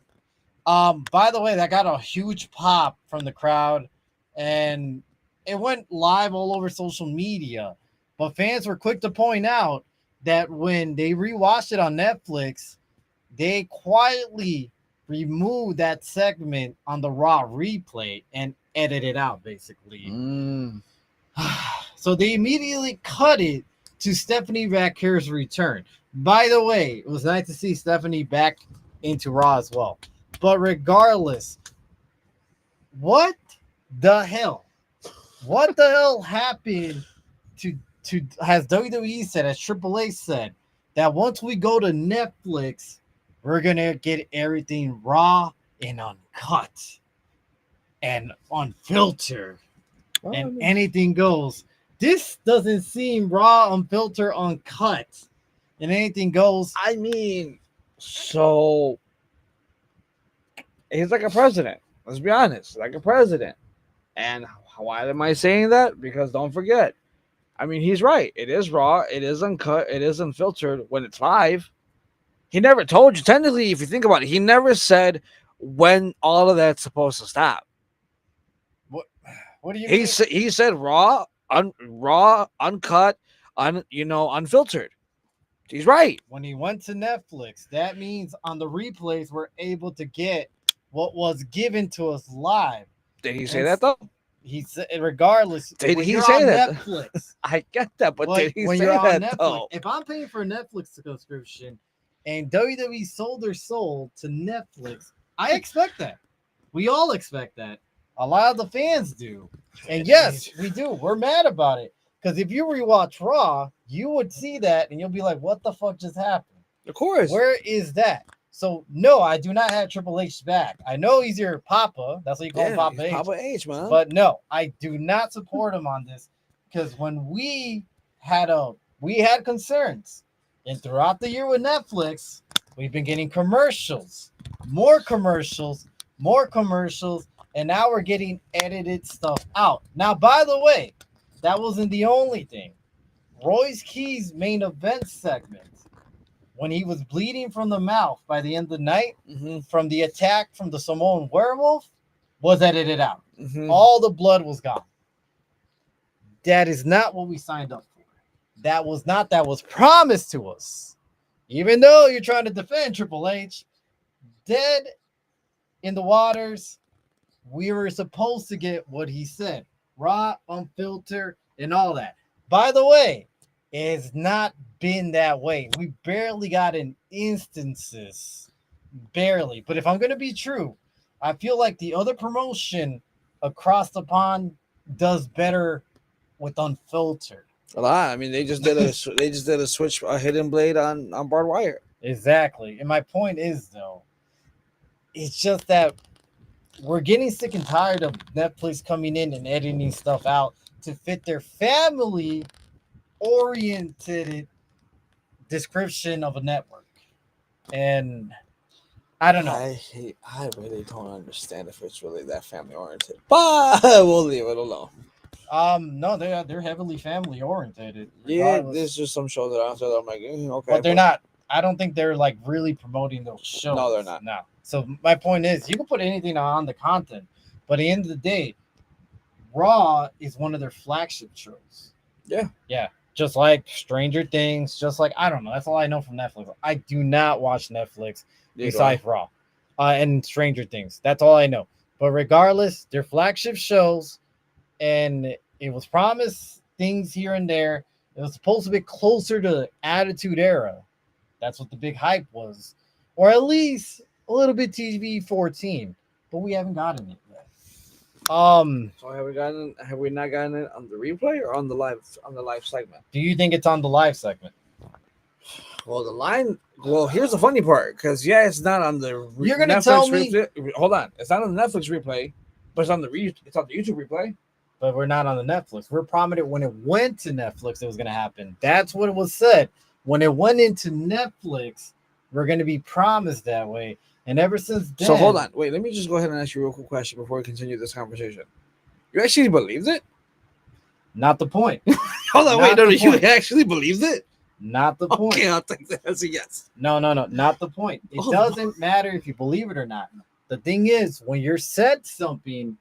S1: By the way, that got a huge pop from the crowd, and it went live all over social media. But fans were quick to point out that when they rewatched it on Netflix, they quietly removed that segment on the Raw replay and edited it out, basically. So they immediately cut it to Stephanie Vaquer's return. By the way, it was nice to see Stephanie back into Raw as well. But regardless, what the hell? What the hell happened to has WWE said, as Triple H said, that once we go to Netflix, we're gonna get everything raw and uncut and unfiltered and anything goes. This doesn't seem raw, unfiltered, uncut, and anything goes.
S2: I mean, so he's like a president. Let's be honest, like a president. And why am I saying that? Because don't forget, I mean, he's right. It is raw. It is uncut. It is unfiltered when it's live. He never told you. Technically, if you think about it, he never said when all of that's supposed to stop.
S1: What do you mean?
S2: He said raw, uncut, unfiltered. He's right.
S1: When he went to Netflix, that means on the replays we're able to get what was given to us live.
S2: Did he say that though?
S1: He said, regardless.
S2: Did he say that?
S1: Netflix,
S2: I get that, but did he
S1: when
S2: say
S1: you're on
S2: that
S1: Netflix,
S2: though?
S1: if I'm paying for a Netflix subscription and WWE sold their soul to Netflix, I expect that. We all expect that. A lot of the fans do. And yes, we do. We're mad about it. Because if you rewatch Raw, you would see that and you'll be like, what the fuck just happened?
S2: Of course.
S1: Where is that? So, no, I do not have Triple H back. I know he's your papa. That's what you call him, Papa H.
S2: Papa H, man.
S1: But no, I do not support him on this. Because when we had concerns. And throughout the year with Netflix, we've been getting commercials. More commercials. And now we're getting edited stuff out. Now, by the way, that wasn't the only thing. Royce Key's main event segment, when he was bleeding from the mouth by the end of the night from the attack from the Samoan werewolf, was edited out. All the blood was gone. That is not what we signed up for. That was promised to us. Even though you're trying to defend Triple H, dead in the waters, we were supposed to get what he said. Raw, unfiltered, and all that. By the way, it's not been that way. We barely got in instances. Barely. But if I'm going to be true, I feel like the other promotion across the pond does better with unfiltered.
S2: A lot. I mean, they just did a switch, a hidden blade on barbed wire.
S1: Exactly. And my point is, though, it's just that we're getting sick and tired of Netflix coming in and editing stuff out to fit their family-oriented description of a network. And I don't know.
S2: I really don't understand if it's really that family-oriented. But we'll leave it alone.
S1: No, they're heavily family-oriented.
S2: Yeah, there's just some shows that are out there that I'm like, okay.
S1: But they're not. I don't think they're like really promoting those shows.
S2: No, they're not.
S1: No. So my point is, you can put anything on the content, but at the end of the day, Raw is one of their flagship shows.
S2: Yeah.
S1: Just like Stranger Things, just like, I don't know. That's all I know from Netflix. I do not watch Netflix besides Raw and Stranger Things. That's all I know. But regardless, they're flagship shows, and it was promised things here and there. It was supposed to be closer to Attitude Era. That's what the big hype was. Or at least a little bit TV 14. But we haven't gotten it yet.
S2: So have we not gotten it on the replay or on the live segment?
S1: Do you think it's on the live segment?
S2: Well, here's the funny part, because it's not on the
S1: You're gonna
S2: Netflix
S1: tell me-
S2: replay. Hold on, it's not on the Netflix replay, but it's on the YouTube replay.
S1: But we're not on the Netflix. We're prominent when it went to Netflix, it was gonna happen. That's what it was said. When it went into Netflix, we're gonna be promised that way. And ever since then,
S2: So hold on, wait. Let me just go ahead and ask you a real quick question before we continue this conversation. You actually believed it?
S1: not the point.
S2: Hold on,
S1: Not
S2: wait. No,
S1: the
S2: you
S1: point.
S2: actually believed it?
S1: Not the point.
S2: Okay, I'll take that as a yes.
S1: No, not the point. It
S2: Oh.
S1: doesn't matter if you believe it or not. The thing is, when you're said something,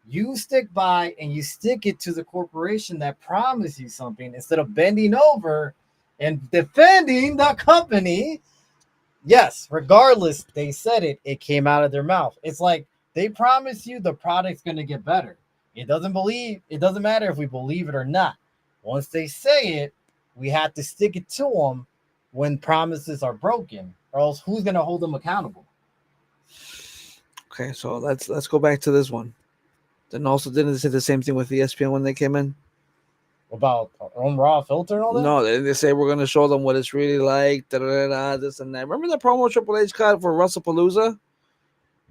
S1: you stick by and you stick it to the corporation that promised you something instead of bending over and defending the company. Yes, regardless, they said it, it came out of their mouth. It's like they promise you the product's going to get better. It doesn't matter if we believe it or not. Once they say it, we have to stick it to them when promises are broken, or else who's going to hold them accountable?
S2: Okay, so let's go back to this one. Then also didn't they say the same thing with ESPN when they came in?
S1: About our own raw filter and all that?
S2: No, they say we're gonna show them what it's really like, this and that. Remember the promo Triple H cut for WrestlePalooza?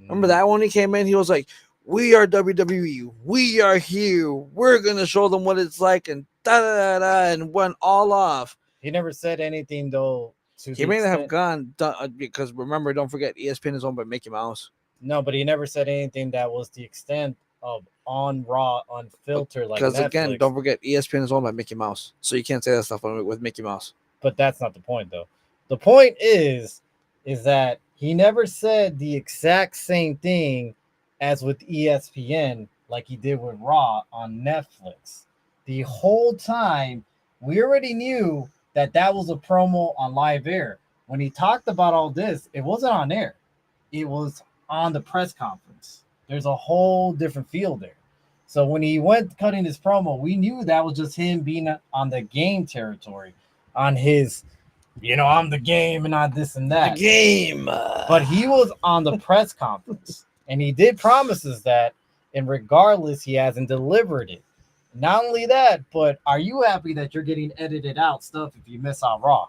S2: Remember that one? He came in, he was like, "We are WWE, we are here, we're gonna show them what it's like," and and went all off.
S1: He never said anything though.
S2: He may have gone because remember, don't forget, ESPN is owned by Mickey Mouse.
S1: No, but he never said anything that was the extent of on Raw, unfiltered, like
S2: Because
S1: Netflix.
S2: again, don't forget, ESPN is owned by Mickey Mouse, so you can't say that stuff with Mickey Mouse.
S1: But that's not the point, though. The point is that he never said the exact same thing as with ESPN, like he did with Raw on Netflix. The whole time, we already knew that was a promo on live air. When he talked about all this, it wasn't on air. It was on the press conference. There's a whole different feel there. So when he went cutting his promo, we knew that was just him being on the game territory, on his, I'm the game and not this and that.
S2: The game.
S1: But he was on the press conference, and he did promises that, and regardless, he hasn't delivered it. Not only that, but are you happy that you're getting edited out stuff if you miss out Raw?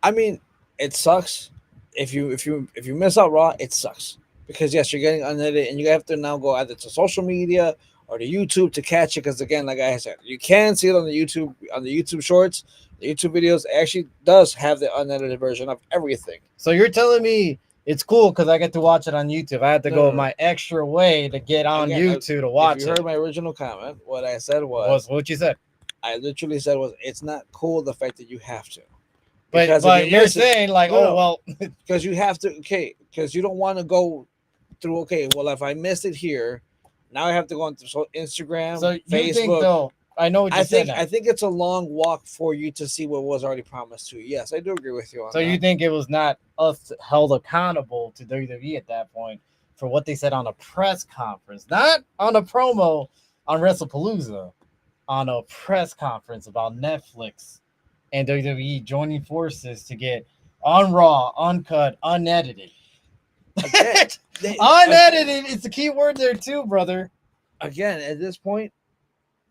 S2: I mean, it sucks. If you miss out Raw, it sucks. Because yes, you're getting unedited, and you have to now go either to social media or to YouTube to catch it. Because again, like I said, you can see it on the YouTube Shorts, the YouTube videos. It actually does have the unedited version of everything.
S1: So you're telling me it's cool because I get to watch it on YouTube. I had to go my extra way to get on YouTube to watch it.
S2: If you heard my original comment, what I said was
S1: what you said.
S2: I literally said was it's not cool the fact that you have to.
S1: But you're saying like,
S2: because you have to, because you don't want to go through, well, if I missed it here, now I have to go on Instagram,
S1: so
S2: Facebook.
S1: You think, though, I know what you said.
S2: I think it's a long walk for you to see what was already promised to you. Yes, I do agree with you on that.
S1: So you think it was not us held accountable to WWE at that point for what they said on a press conference, not on a promo on WrestlePalooza, on a press conference about Netflix and WWE joining forces to get on Raw, uncut, unedited. Unedited is the key word there too, brother.
S2: Again, at this point,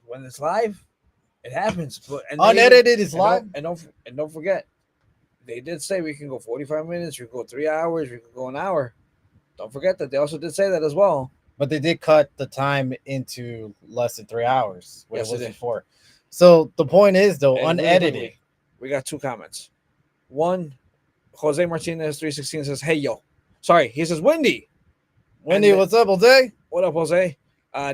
S2: when it's live, it happens. But
S1: unedited is live.
S2: And don't forget, they did say we can go 45 minutes, we can go 3 hours, we can go an hour. Don't forget that they also did say that as well.
S1: But they did cut the time into less than 3 hours.
S2: Yes, it was
S1: before. So the point is, though, unedited.
S2: We got 2 comments. One, Jose Martinez 316 says, "Hey yo." Sorry, he says Wendy.
S1: Wendy, what's up, Jose?
S2: What up, Jose?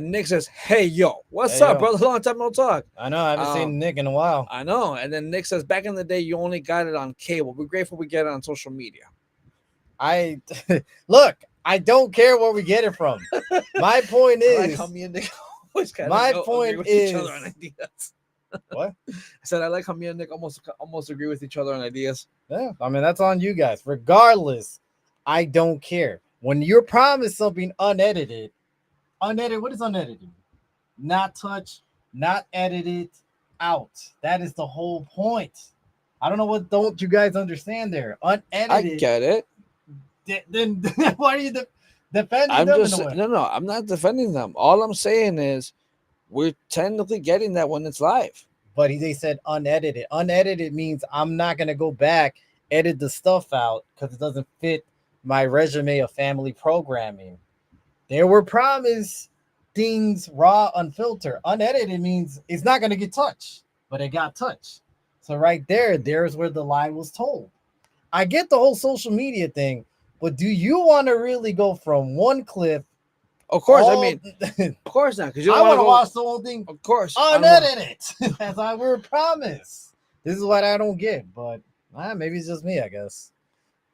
S2: Nick says, "Hey yo, what's up, brother? Long time no talk."
S1: I know, I haven't seen Nick in a while.
S2: I know. And then Nick says, "Back in the day, you only got it on cable. We're grateful we get it on social media."
S1: Look, I don't care where we get it from. My point is,
S2: like how me and Nick always
S1: my point is,
S2: each other on ideas.
S1: What?
S2: I said I like how me and Nick almost agree with each other on ideas.
S1: Yeah, I mean that's on you guys. Regardless, I don't care. When you're promised something unedited, what is unedited? Not touched, not edited out. That is the whole point. I don't know what don't you guys understand there. Unedited.
S2: I get it.
S1: Then why are you defending
S2: I'm
S1: them
S2: just
S1: in a way.
S2: no. I'm not defending them. All I'm saying is we're technically getting that when it's live.
S1: But they said unedited. Unedited means I'm not gonna go back, edit the stuff out because it doesn't fit my resume of family programming. There were promised things raw, unfiltered. Unedited means it's not gonna get touched, but it got touched. So right there's where the lie was told. I get the whole social media thing, but do you want to really go from one clip?
S2: Of course, I
S1: all,
S2: mean, of course not, because you
S1: I
S2: don't
S1: want to
S2: want
S1: watch the whole thing
S2: Of course, I don't know.
S1: unedited, as I were promised. This is what I don't get, but maybe it's just me, I guess.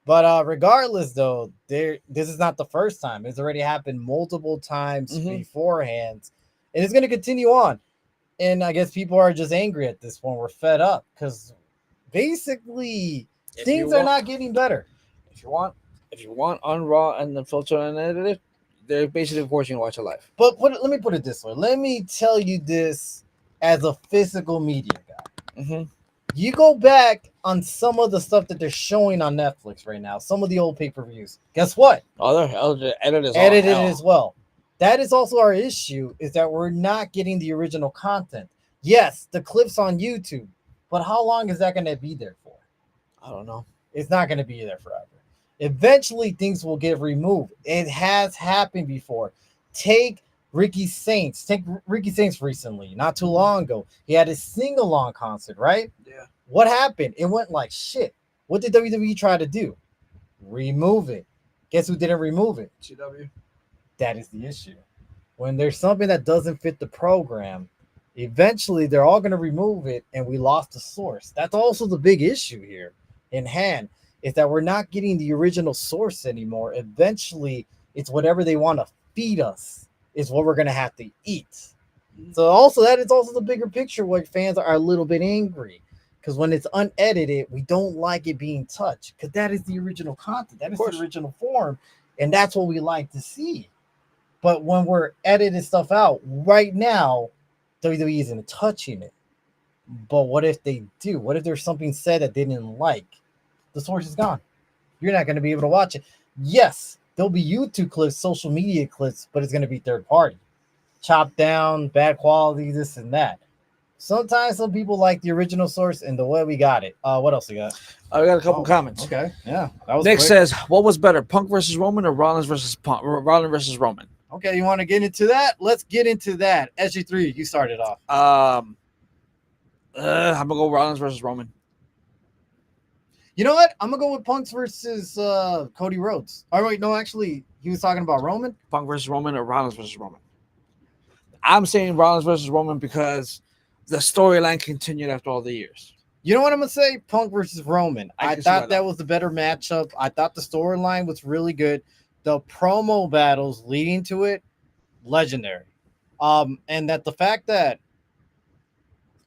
S1: But regardless, though, this is not the first time. It's already happened multiple times
S2: Mhm.
S1: beforehand, and it's going to continue on. And I guess people are just angry at this point. We're fed up because basically
S2: If
S1: things
S2: you
S1: are
S2: want-
S1: not getting better.
S2: If you want on Raw and then filter unedited, they're basically forcing you to watch it live.
S1: But let me put it this way. Let me tell you this as a physical media guy.
S2: Mm-hmm.
S1: You go back on some of the stuff that they're showing on Netflix right now, some of the old pay-per-views. Guess what?
S2: They're edited
S1: As well. That is also our issue, is that we're not getting the original content. Yes, the clips on YouTube, but how long is that going to be there for?
S2: I don't know.
S1: It's not going to be there forever. Eventually, things will get removed. It has happened before. Take Ricky Saints recently, not too long ago. He had a sing-along concert, right?
S2: Yeah.
S1: What happened? It went like shit. What did WWE try to do? Remove it. Guess who didn't remove it?
S2: CW.
S1: That is the issue. When there's something that doesn't fit the program, eventually they're all going to remove it, and we lost the source. That's also the big issue here in hand, is that we're not getting the original source anymore. Eventually, it's whatever they want to feed us is what we're going to have to eat. So also that is also the bigger picture where fans are a little bit angry, because when it's unedited, we don't like it being touched, because that is the original content. That is the original form, and that's what we like to see. But when we're editing stuff out right now, WWE isn't touching it. But what if they do? What if there's something said that they didn't like? The source is gone. You're not going to be able to watch it. Yes, there'll be YouTube clips, social media clips, but it's going to be third party. Chopped down, bad quality, this and that. Sometimes some people like the original source, and the way we got it. What else we got?
S2: I got a couple comments.
S1: Okay, yeah. That was
S2: Nick
S1: quick.
S2: says, "What was better, Punk versus Roman or Rollins versus Roman?"
S1: Okay, you want to get into that? Let's get into that. SG3, you started off.
S2: I'm gonna go Rollins versus Roman.
S1: You know what? I'm gonna go with Punk's versus Cody Rhodes. Oh wait, no, actually, he was talking about Roman.
S2: Punk versus Roman or Rollins versus Roman. I'm saying Rollins versus Roman because the storyline continued after all the years.
S1: You know what I'm gonna say? Punk versus Roman. I
S2: can see
S1: thought
S2: that.
S1: that was the better matchup. I thought the storyline was really good. The promo battles leading to it, legendary. And that the fact that,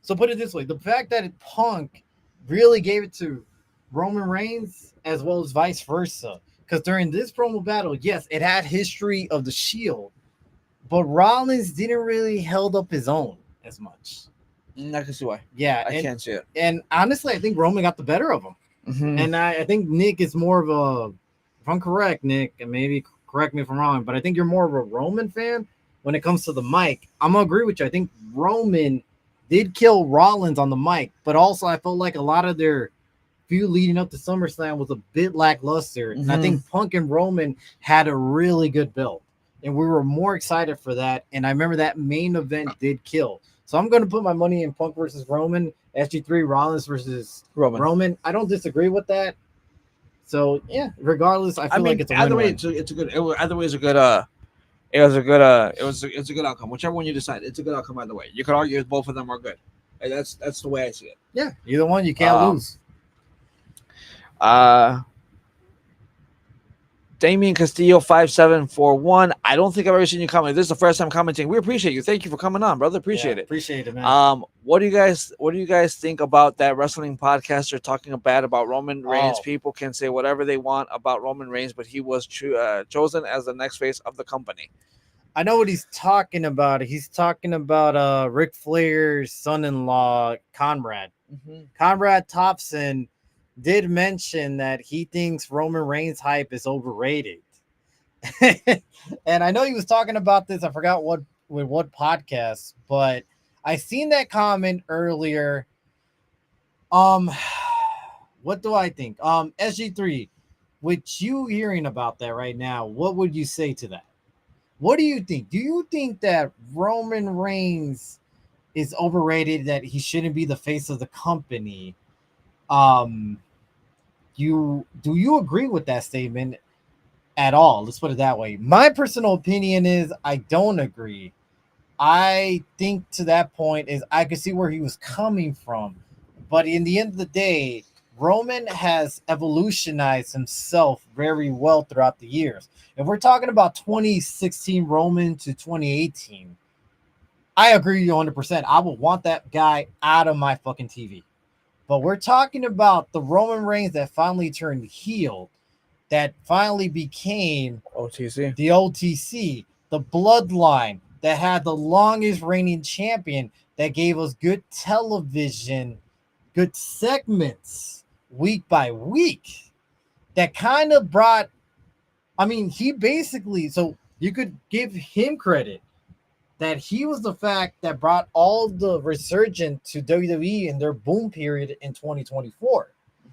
S1: so put it this way, the fact that Punk really gave it to Roman Reigns as well as vice versa. Because during this promo battle, yes, it had history of the Shield, but Rollins didn't really held up his own as much.
S2: I can see why.
S1: Yeah,
S2: I can't see it.
S1: And honestly, I think Roman got the better of him.
S2: Mm-hmm.
S1: And I think Nick is more of a, if I'm correct, Nick, and maybe correct me if I'm wrong, but I think you're more of a Roman fan when it comes to the mic. I'm going to agree with you. I think Roman did kill Rollins on the mic, but also I felt like a lot of their feud leading up to SummerSlam was a bit lackluster. And I think Punk and Roman had a really good build, and we were more excited for that. And I remember that main event did kill. So I'm going to put my money in Punk versus Roman, SG3 Rollins versus Roman. I don't disagree with that. So yeah, regardless, I feel like it's a
S2: either
S1: win-win.
S2: way. It's a good. Either way is a good. It's a good outcome. Whichever one you decide, it's a good outcome either way. You could argue both of them are good. And that's the way I see it.
S1: Yeah, either one you can't lose.
S2: Damien Castillo 5741. I don't think I've ever seen you comment. This is the first time commenting. We appreciate you. Thank you for coming on, brother. Appreciate it.
S1: Appreciate it, man.
S2: What do you guys think about that wrestling podcaster talking bad about Roman Reigns? People can say whatever they want about Roman Reigns, but he was chosen as the next face of the company.
S1: I know what he's talking about. He's talking about Ric Flair's son-in-law, Conrad.
S2: Mm-hmm.
S1: Conrad Thompson did mention that he thinks Roman Reigns' hype is overrated. And I know he was talking about this. I forgot what podcast, but I seen that comment earlier. Um, what do I think? SG3, with you hearing about that right now, what would you say to that? What do you think? Do you think that Roman Reigns is overrated? That he shouldn't be the face of the company? Um, you do you agree with that statement at all? Let's put it that way. My personal opinion is I don't agree. I think to that point is I could see where he was coming from, but in the end of the day, Roman has evolutionized himself very well throughout the years. If we're talking about 2016 Roman to 2018, I agree with you 100%. I would want that guy out of my fucking TV. But we're talking about the Roman Reigns that finally turned heel, that finally became
S2: OTC.
S1: the OTC, the bloodline that had the longest reigning champion that gave us good television, good segments week by week. That kind of brought, I mean, he basically, so you could give him credit that he was the fact that brought all the resurgence to WWE in their boom period in 2024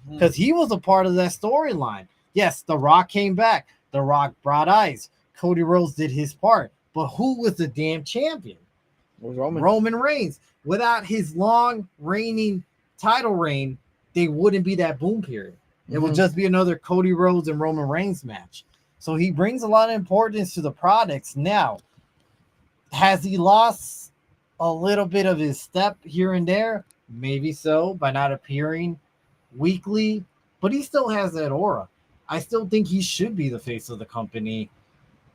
S1: because he was a part of that storyline. Yes, The Rock came back. The Rock brought eyes. Cody Rhodes did his part. But who was the damn champion?
S2: It was Roman.
S1: Roman Reigns. Without his long reigning title reign, they wouldn't be that boom period. It would just be another Cody Rhodes and Roman Reigns match. So he brings a lot of importance to the products. Now, has he lost a little bit of his step here and there? Maybe so, by not appearing weekly, but he still has that aura. I still think he should be the face of the company.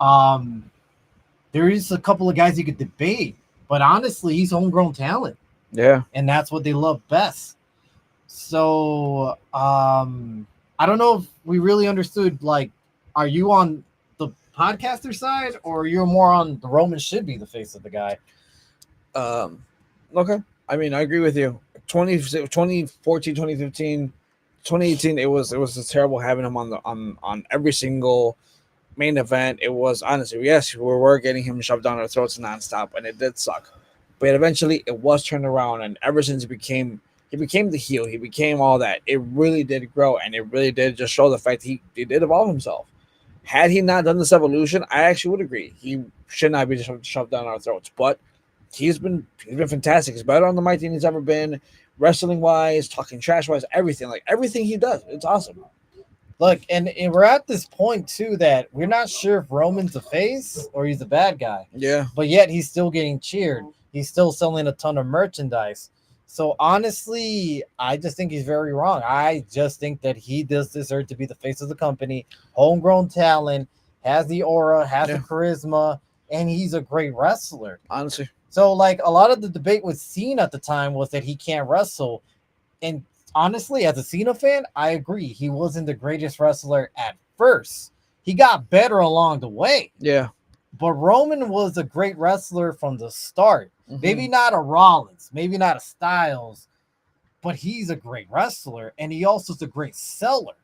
S1: There is a couple of guys you could debate, but honestly, he's homegrown talent.
S2: Yeah.
S1: And that's what they love best. So I don't know if we really understood, like, are you on the podcaster side or you're more on the Roman should be the face of the guy?
S2: Okay. I mean, I agree with you. 2014, 2015, 2018, it was just terrible having him on every single main event. It was honestly, yes, we were getting him shoved down our throats nonstop, and it did suck. But eventually, it was turned around, and ever since he became the heel, he became all that. It really did grow, and it really did just show the fact he did evolve himself. Had he not done this evolution, I actually would agree he should not be shoved down our throats. But he's been fantastic. He's better on the mic than he's ever been, wrestling wise, talking trash wise, everything. Like everything he does, it's awesome.
S1: Look, and we're at this point too that we're not sure if Roman's a face or he's a bad guy.
S2: Yeah.
S1: But yet he's still getting cheered. He's still selling a ton of merchandise. So honestly, I just think he's very wrong. I just think that he does deserve to be the face of the company. Homegrown talent, has the aura, has the charisma, and he's a great wrestler.
S2: Honestly.
S1: So like a lot of the debate with Cena at the time was that he can't wrestle. And honestly, as a Cena fan, I agree. He wasn't the greatest wrestler at first. He got better along the way.
S2: Yeah.
S1: But Roman was a great wrestler from the start. Maybe not a Rollins, maybe not a Styles, but he's a great wrestler. And he also is a great seller.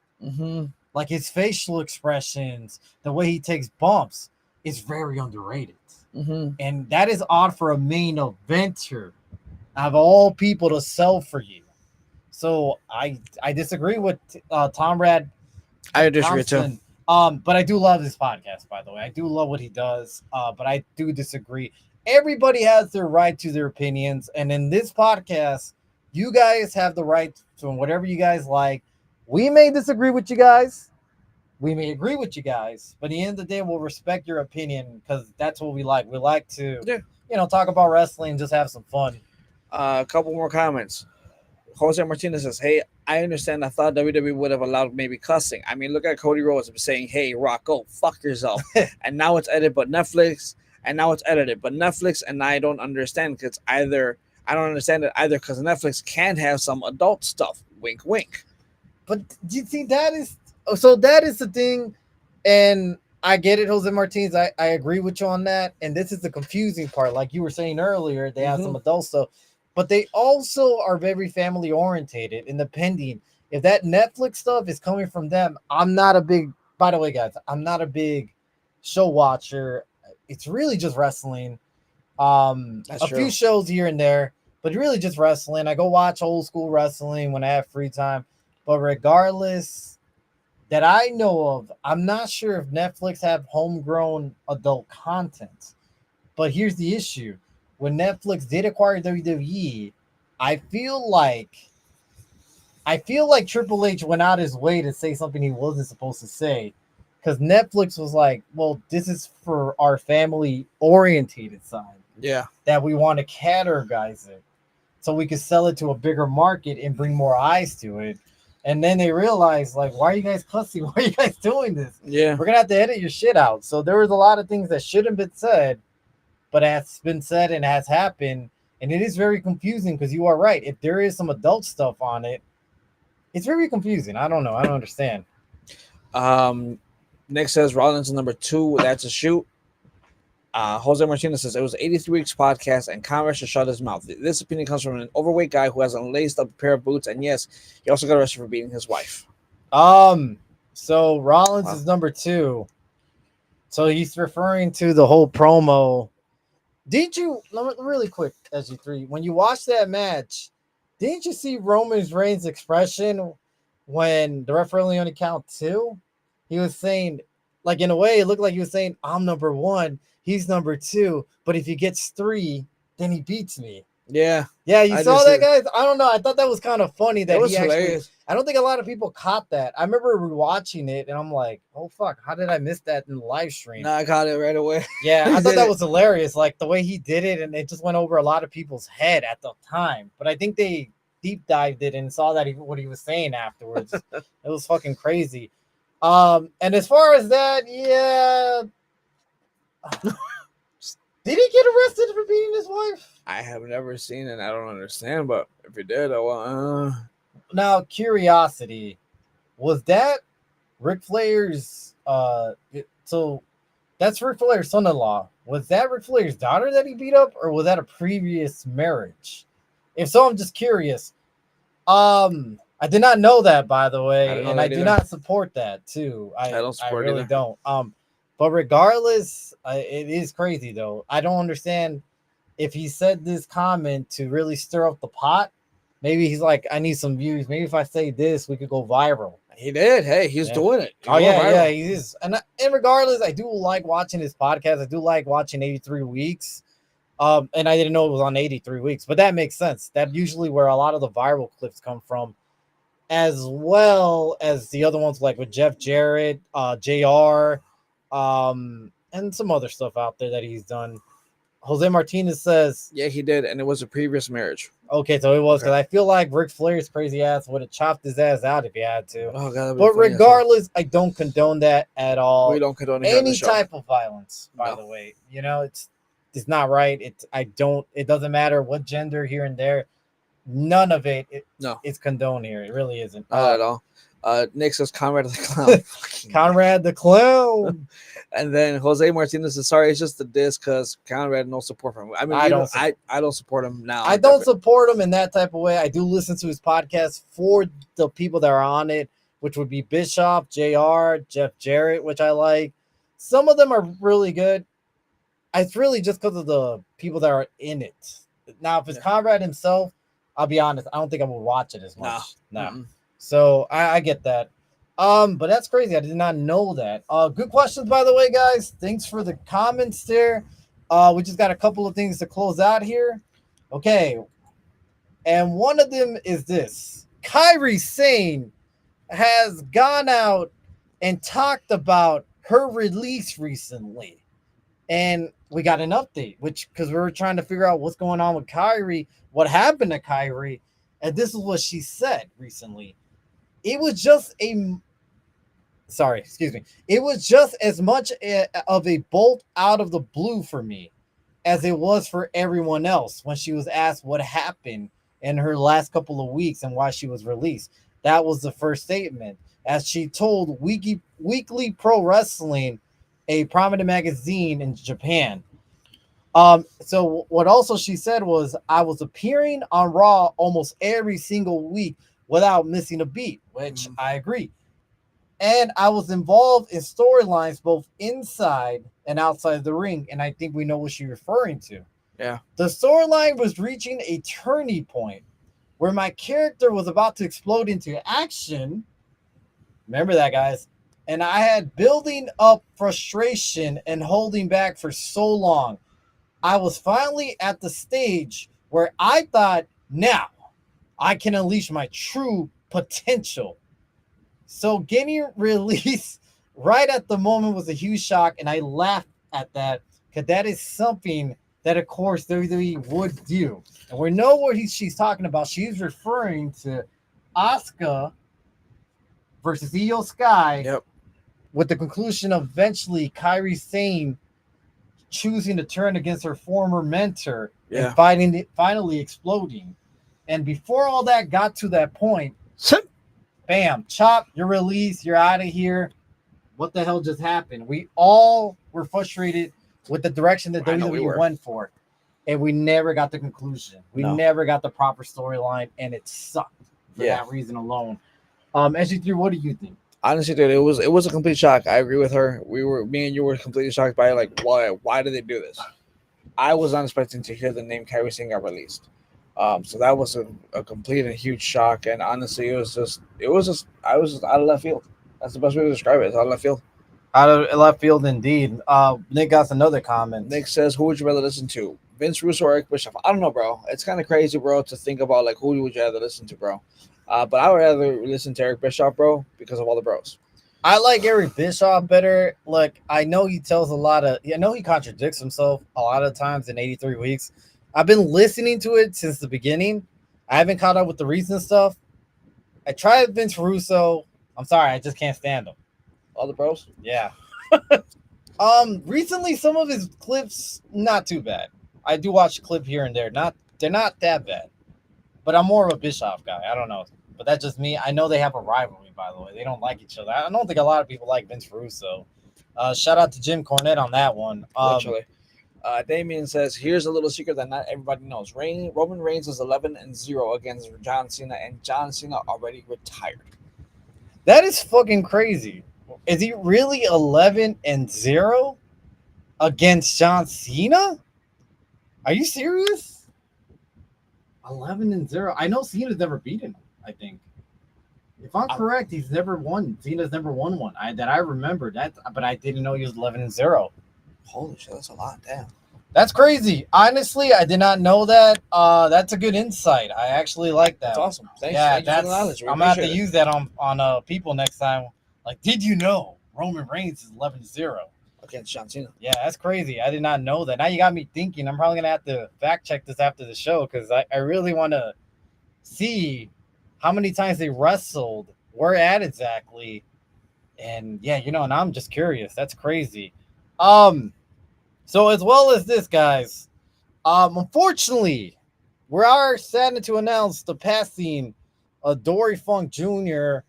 S1: Like his facial expressions, the way he takes bumps is very underrated. And that is odd for a main eventer of all people to sell for you. So I disagree with Tom Rad.
S2: I disagree too.
S1: But I do love this podcast, by the way. I do love what he does. But I do disagree. Everybody has their right to their opinions. And in this podcast, you guys have the right to whatever you guys like. We may disagree with you guys. We may agree with you guys. But at the end of the day, we'll respect your opinion because that's what we like. We like to, talk about wrestling and just have some fun.
S2: A couple more comments. Jose Martinez says, hey, I understand. I thought WWE would have allowed maybe cussing. I mean, look at Cody Rhodes saying, hey, Rock, go fuck yourself. And now it's edited, but Netflix. And now it's edited, but Netflix, and I don't understand because I don't understand it either because Netflix can have some adult stuff. Wink, wink.
S1: But you see, that is the thing. And I get it, Jose Martinez. I agree with you on that. And this is the confusing part. Like you were saying earlier, they have some adult stuff, but they also are very family orientated and depending. If that Netflix stuff is coming from them, by the way, guys, I'm not a big show watcher. It's really just wrestling.
S2: That's
S1: A
S2: true.
S1: few shows here and there, but really just wrestling. I go watch old school wrestling when I have free time. But regardless, that I know of, I'm not sure if Netflix have homegrown adult content. But here's the issue: when Netflix did acquire WWE, I feel like Triple H went out his way to say something he wasn't supposed to say, because Netflix was like, "Well, this is for our family orientated side
S2: Yeah.
S1: that we want to categorize it, so we could sell it to a bigger market and bring more eyes to it." And then they realized, like, why are you guys cussing? Why are you guys doing this?
S2: Yeah.
S1: We're gonna have to edit your shit out. So there was a lot of things that shouldn't have been said, but has been said and has happened. And it is very confusing because you are right. If there is some adult stuff on it, it's very confusing. I don't know. I don't understand.
S2: Nick says Rollins is number 2. That's a shoot. Jose Martinez says it was 83 weeks podcast and Conrad should shut his mouth. This opinion comes from an overweight guy who has unlaced up a pair of boots, and yes, he also got arrested for beating his wife.
S1: So Rollins is number 2. So he's referring to the whole promo. Did you really quick, SG3, when you watched that match, didn't you see Roman Reigns' expression when the referee only count 2? He was saying, like, in a way, it looked like he was saying, I'm number 1, he's number 2, but if he gets 3, then he beats me.
S2: Yeah.
S1: Yeah, you saw that, guys? I don't know. I thought that was kind of funny that
S2: was
S1: he actually.
S2: hilarious.
S1: I don't think a lot of people caught that. I remember rewatching it, and I'm like, oh, fuck, how did I miss that in the live stream?
S2: No, I caught it right away.
S1: Yeah, I thought that was hilarious, like the way he did it, and it just went over a lot of people's head at the time. But I think they deep dived it and saw that what he was saying afterwards. It was fucking crazy. And as far as that, yeah, did he get arrested for beating his wife?
S2: I have never seen it. I don't understand, but if he did,
S1: Now, curiosity, was that Ric Flair's? So that's Ric Flair's son-in-law. Was that Ric Flair's daughter that he beat up, or was that a previous marriage? If so, I'm just curious. I did not know that, by the way, and I do not support that too. I don't support it. I really don't. But regardless, it is crazy though. I don't understand if he said this comment to really stir up the pot. Maybe he's like, I need some views. Maybe if I say this, we could go viral.
S2: He did. Hey, he's doing it.
S1: Yeah, he is. And regardless, I do like watching his podcast. I do like watching 83 Weeks. And I didn't know it was on 83 Weeks, but that makes sense. That's usually where a lot of the viral clips come from, as well as the other ones like with Jeff Jarrett, JR, and some other stuff out there that he's done. Jose Martinez says,
S2: yeah, he did, and it was a previous marriage.
S1: Okay, so it was, because I feel like Ric Flair's crazy ass would have chopped his ass out if he had to.
S2: Oh, God,
S1: but regardless, I don't condone that at all.
S2: We don't condone
S1: any type of violence, by the way. You know, it's not right. It doesn't matter what gender here and there. None of it is condoned here. It really isn't.
S2: Not at all. Nick says Conrad the Clown.
S1: Conrad the Clown.
S2: And then Jose Martinez says, sorry, it's just a diss because Conrad no support from him. I mean, I don't support him now.
S1: I don't support him in that type of way. I do listen to his podcast for the people that are on it, which would be Bischoff, JR, Jeff Jarrett, which I like. Some of them are really good. It's really just because of the people that are in it. Now, if it's Conrad himself, I'll be honest, I don't think I would watch it as much. No. Mm-hmm. So I get that. But that's crazy. I did not know that. Good questions, by the way, guys. Thanks for the comments there. We just got a couple of things to close out here. Okay. And one of them is this. Kairi Sane has gone out and talked about her release recently. And we got an update, because we were trying to figure out what's going on with Kairi, what happened to Kairi. And this is what she said recently. It was just it was just as much of a bolt out of the blue for me as it was for everyone else when she was asked what happened in her last couple of weeks and why she was released. That was the first statement, as she told Weekly Pro Wrestling, a prominent magazine in Japan. So what also she said was, I was appearing on Raw almost every single week without missing a beat, which I agree. And I was involved in storylines both inside and outside the ring. And I think we know what she's referring to.
S2: Yeah.
S1: The storyline was reaching a turning point where my character was about to explode into action. Remember that, guys. And I had building up frustration and holding back for so long. I was finally at the stage where I thought, now I can unleash my true potential. So getting released right at the moment was a huge shock, and I laughed at that because that is something that, of course, WWE would do. And we know what she's talking about. She's referring to Asuka versus Io Sky.
S2: Yep.
S1: With the conclusion of eventually Kairi Sane choosing to turn against her former mentor and finally exploding. And before all that got to that point, bam, chop, you're released, you're out of here. What the hell just happened? We all were frustrated with the direction that WWE went for. And we never got the conclusion. We never got the proper storyline, and it sucked for that reason alone. SG3, what do you think?
S2: Honestly, dude, it was a complete shock. I agree with her. Me and you were completely shocked by it. Like, why did they do this? I was not expecting to hear the name Kairi Sane got released. So that was a complete and huge shock. And honestly, it was just I was just out of left field. That's the best way to describe it. It's out of left field.
S1: Out of left field, indeed. Nick got another comment.
S2: Nick says, "Who would you rather listen to, Vince Russo or Eric Bischoff?" I don't know, bro. It's kind of crazy, bro, to think about like who would you rather listen to, bro. But I would rather listen to Eric Bischoff, bro, because of all the bros.
S1: I like Eric Bischoff better. Like, I know he tells I know he contradicts himself a lot of times in 83 weeks. I've been listening to it since the beginning. I haven't caught up with the recent stuff. I tried Vince Russo. I'm sorry, I just can't stand him.
S2: All the bros?
S1: Yeah. Recently, some of his clips, not too bad. I do watch a clip here and there. They're not that bad. But I'm more of a Bischoff guy. I don't know. But that's just me. I know they have a rivalry, by the way. They don't like each other. I don't think a lot of people like Vince Russo. Shout out to Jim Cornette on that one.
S2: Literally. Damien says, here's a little secret that not everybody knows. Roman Reigns is 11-0 against John Cena, and John Cena already retired.
S1: That is fucking crazy. Is he really 11-0 against John Cena? Are you serious? 11-0. I know Cena's never beaten him, I think. If I'm correct, he's never won. Cena's never won one. That I remember that, but I didn't know he was 11-0.
S2: Holy shit, that's a lot. Damn.
S1: That's crazy. Honestly, I did not know that. That's a good insight. I actually like that.
S2: That's awesome. Thanks.
S1: Yeah,
S2: Thank you for the knowledge.
S1: I'm gonna have to use that on people next time. Like, did you know Roman Reigns is 11-0
S2: against John Cena?
S1: Yeah, that's crazy. I did not know that. Now you got me thinking. I'm probably gonna have to fact check this after the show because I really want to see how many times they wrestled, where at exactly, and yeah, now I'm just curious. That's crazy. So as well as this, guys, unfortunately, we are saddened to announce the passing of Dory Funk Jr.,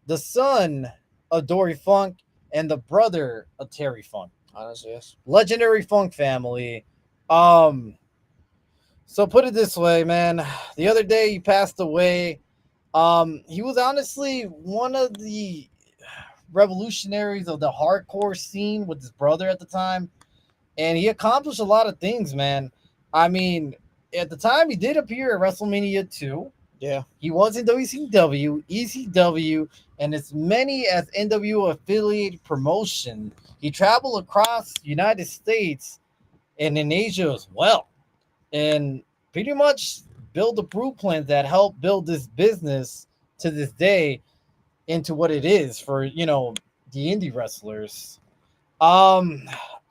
S1: the son of Dory Funk and the brother of Terry Funk.
S2: Honestly, yes.
S1: Legendary Funk family. So put it this way, man. The other day he passed away. He was honestly one of the revolutionaries of the hardcore scene with his brother at the time. And he accomplished a lot of things, man. I mean, at the time, he did appear at WrestleMania 2.
S2: Yeah.
S1: He was in WCW, ECW, and as many as NWO affiliated promotion. He traveled across the United States and in Asia as well. And pretty much built the blueprint that helped build this business to this day into what it is for, the indie wrestlers.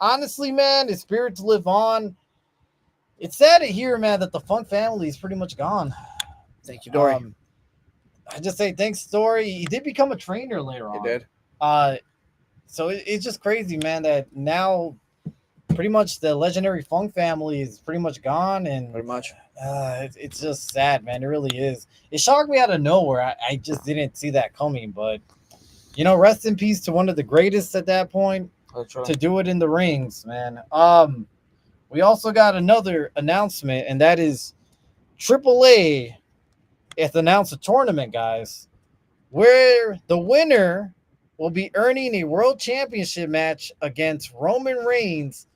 S1: Honestly, man, his spirit to live on. It's sad to hear, man, that the Funk family is pretty much gone.
S2: Thank you, Dory.
S1: I just say thanks, Dory. He did become a trainer later on.
S2: He did.
S1: So it's just crazy, man, that now pretty much the legendary Funk family is pretty much gone. And
S2: pretty much.
S1: It's just sad, man. It really is. It shocked me out of nowhere. I just didn't see that coming. But, rest in peace to one of the greatest at that point. To do it in the rings, man. We also got another announcement, and that is AAA has announced a tournament, guys, where the winner will be earning a world championship match against Roman Reigns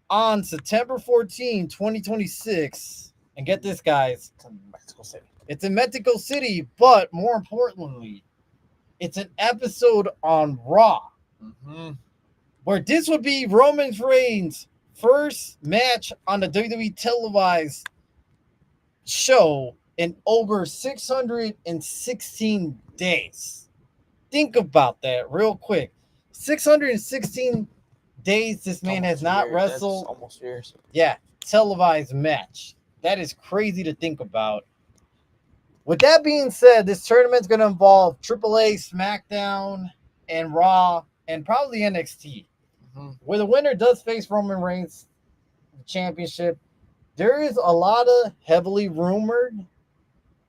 S1: on September 14, 2026. And get this, guys.
S2: It's in Mexico City.
S1: It's in Mexico City, but more importantly, it's an episode on Raw, where this would be Roman Reigns' first match on the WWE televised show in over 616 days. Think about that real quick. 616 days this man has not wrestled.
S2: That's almost years.
S1: Yeah, televised match. That is crazy to think about. With that being said, this tournament's going to involve AAA, SmackDown, and Raw, and probably NXT. Where the winner does face Roman Reigns championship. There is a lot of heavily rumored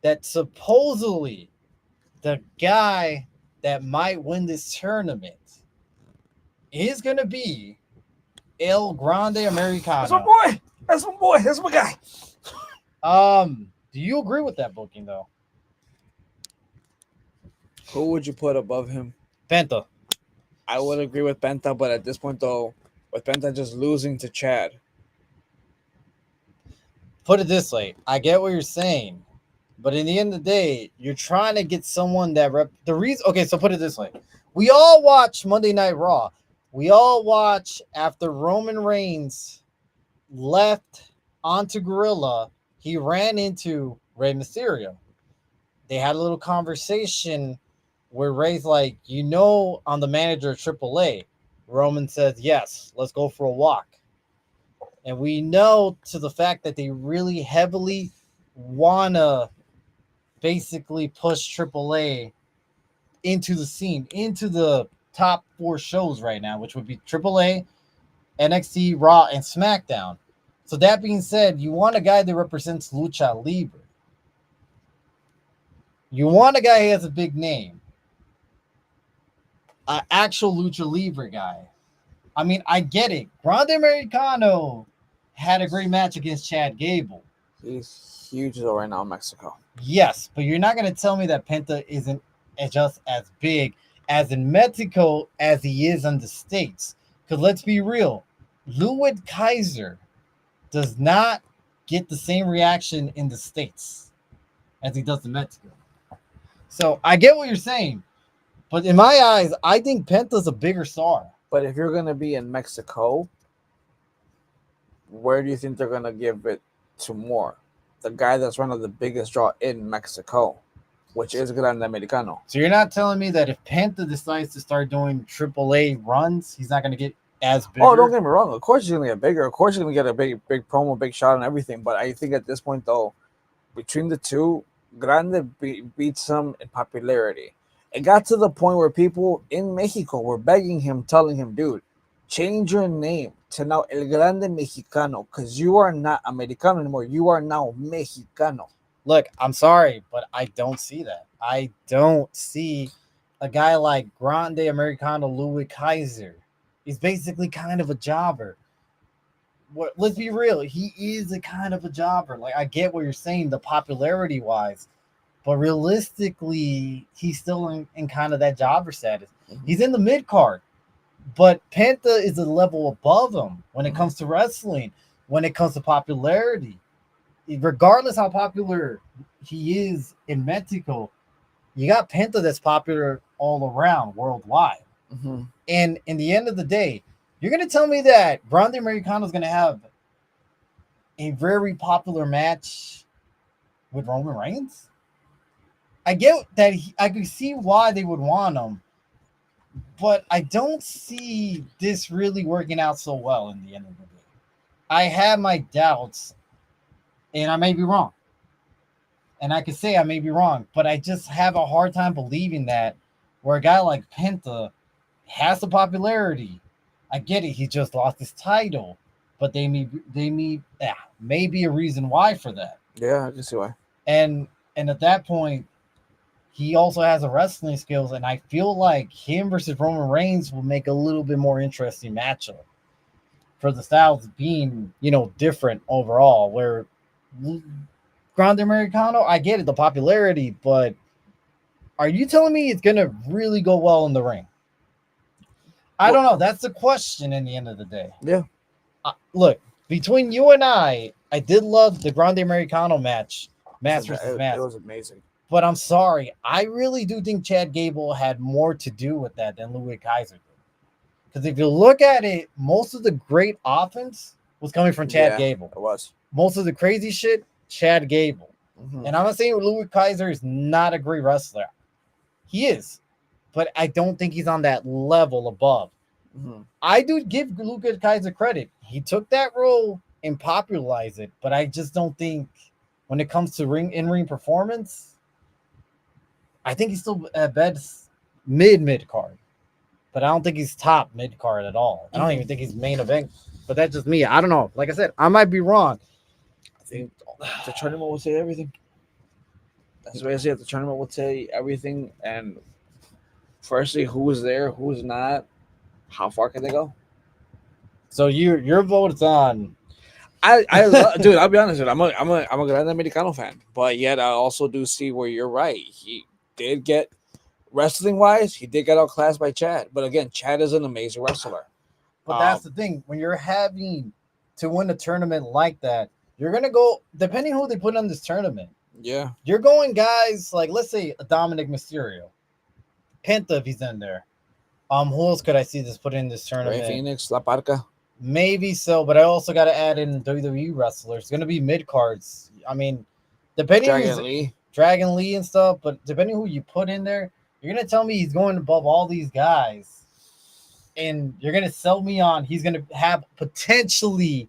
S1: that supposedly the guy that might win this tournament is going to be El Grande Americano.
S2: That's my boy. That's my boy. That's my guy.
S1: Do you agree with that booking though?
S2: Who would you put above him?
S1: Penta.
S2: I would agree with Penta, but at this point, though, with Penta just losing to Chad.
S1: Put it this way. I get what you're saying. But in the end of the day, you're trying to get someone that so put it this way. We all watch Monday Night Raw. We all watch after Roman Reigns left onto Gorilla, he ran into Rey Mysterio. They had a little conversation where Rey's like, I'm the manager of AAA. Roman says, yes, let's go for a walk. And we know to the fact that they really heavily want to basically push AAA into the scene, into the top 4 shows right now, which would be AAA, NXT, Raw, and SmackDown. So that being said, you want a guy that represents Lucha Libre. You want a guy who has a big name. An actual Lucha Libre guy. I mean, I get it. Grande Americano had a great match against Chad Gable.
S2: He's huge though right now in Mexico.
S1: Yes, but you're not going to tell me that Penta isn't just as big as in Mexico as he is in the States. Because let's be real, Ludwig Kaiser does not get the same reaction in the States as he does in Mexico. So I get what you're saying. But in my eyes, I think Penta's a bigger star.
S2: But if you're going to be in Mexico, where do you think they're going to give it to more? The guy that's one of the biggest draw in Mexico, which is Grande Americano.
S1: So you're not telling me that if Penta decides to start doing AAA runs, he's not going to get as big?
S2: Oh, don't get me wrong. Of course he's going to get bigger. Of course he's going to get a big promo, big shot and everything. But I think at this point, though, between the two, Grande beats him in popularity. It got to the point where people in Mexico were begging him, telling him, dude, change your name to now El Grande Mexicano because you are not Americano anymore. You are now Mexicano.
S1: Look, I'm sorry, but I don't see that. I don't see a guy like Grande Americano Ludwig Kaiser. He's basically kind of a jobber. Let's be real. He is a kind of a jobber. Like, I get what you're saying, the popularity-wise. But realistically, he's still in kind of that jobber status. He's in the mid-card. But Penta is a level above him when it comes to wrestling, when it comes to popularity. Regardless how popular he is in Mexico, you got Penta that's popular all around worldwide. And in the end of the day, you're going to tell me that Grande Americano is going to have a very popular match with Roman Reigns? I get that I can see why they would want him, but I don't see this really working out so well in the end of the day. I have my doubts, and I may be wrong. And I could say I may be wrong, but I just have a hard time believing that where a guy like Penta has the popularity. I get it, he just lost his title, but they may be a reason why for that.
S2: Yeah, I can see why.
S1: And at that point, he also has a wrestling skills, and I feel like him versus Roman Reigns will make a little bit more interesting matchup for the styles being, different overall. Where Grande Americano, I get it, the popularity, but are you telling me it's gonna really go well in the ring? I don't know. That's the question in the end of the day.
S2: Yeah.
S1: Look, between you and I did love the Grande Americano match, Mass versus
S2: It
S1: Mass.
S2: was amazing.
S1: But I'm sorry, I really do think Chad Gable had more to do with that than Louis Kaiser did. Because if you look at it, most of the great offense was coming from Chad Gable.
S2: It was.
S1: Most of the crazy shit, Chad Gable.
S2: Mm-hmm.
S1: And I'm not saying Louis Kaiser is not a great wrestler. He is. But I don't think he's on that level above.
S2: Mm-hmm.
S1: I do give Louis Kaiser credit. He took that role and popularized it. But I just don't think when it comes to in-ring performance, I think he's still at best mid card, but I don't think he's top mid card at all. I don't even think he's main event. But that's just me. I don't know. Like I said, I might be wrong.
S2: I think the tournament will say everything. That's what I say. The tournament will say everything. And firstly, who is there, who's not, how far can they go?
S1: So your vote is on.
S2: Dude, I'll be honest with you. I'm a Grande Americano fan, but yet I also do see where you're right. He did get wrestling wise, he did get outclassed by Chad. But again, Chad is an amazing wrestler.
S1: But that's the thing. When you're having to win a tournament like that, you're gonna go depending who they put on this tournament.
S2: Yeah,
S1: You're going guys like let's say Dominic Mysterio, Penta if he's in there. Who else could I see this put in this tournament?
S2: Rey Phoenix, La Parca.
S1: Maybe so, but I also got to add in WWE wrestlers. It's going to be mid cards. I mean, depending on Dragon Lee and stuff, but depending who you put in there, you're going to tell me he's going above all these guys. And you're going to sell me on he's going to have potentially.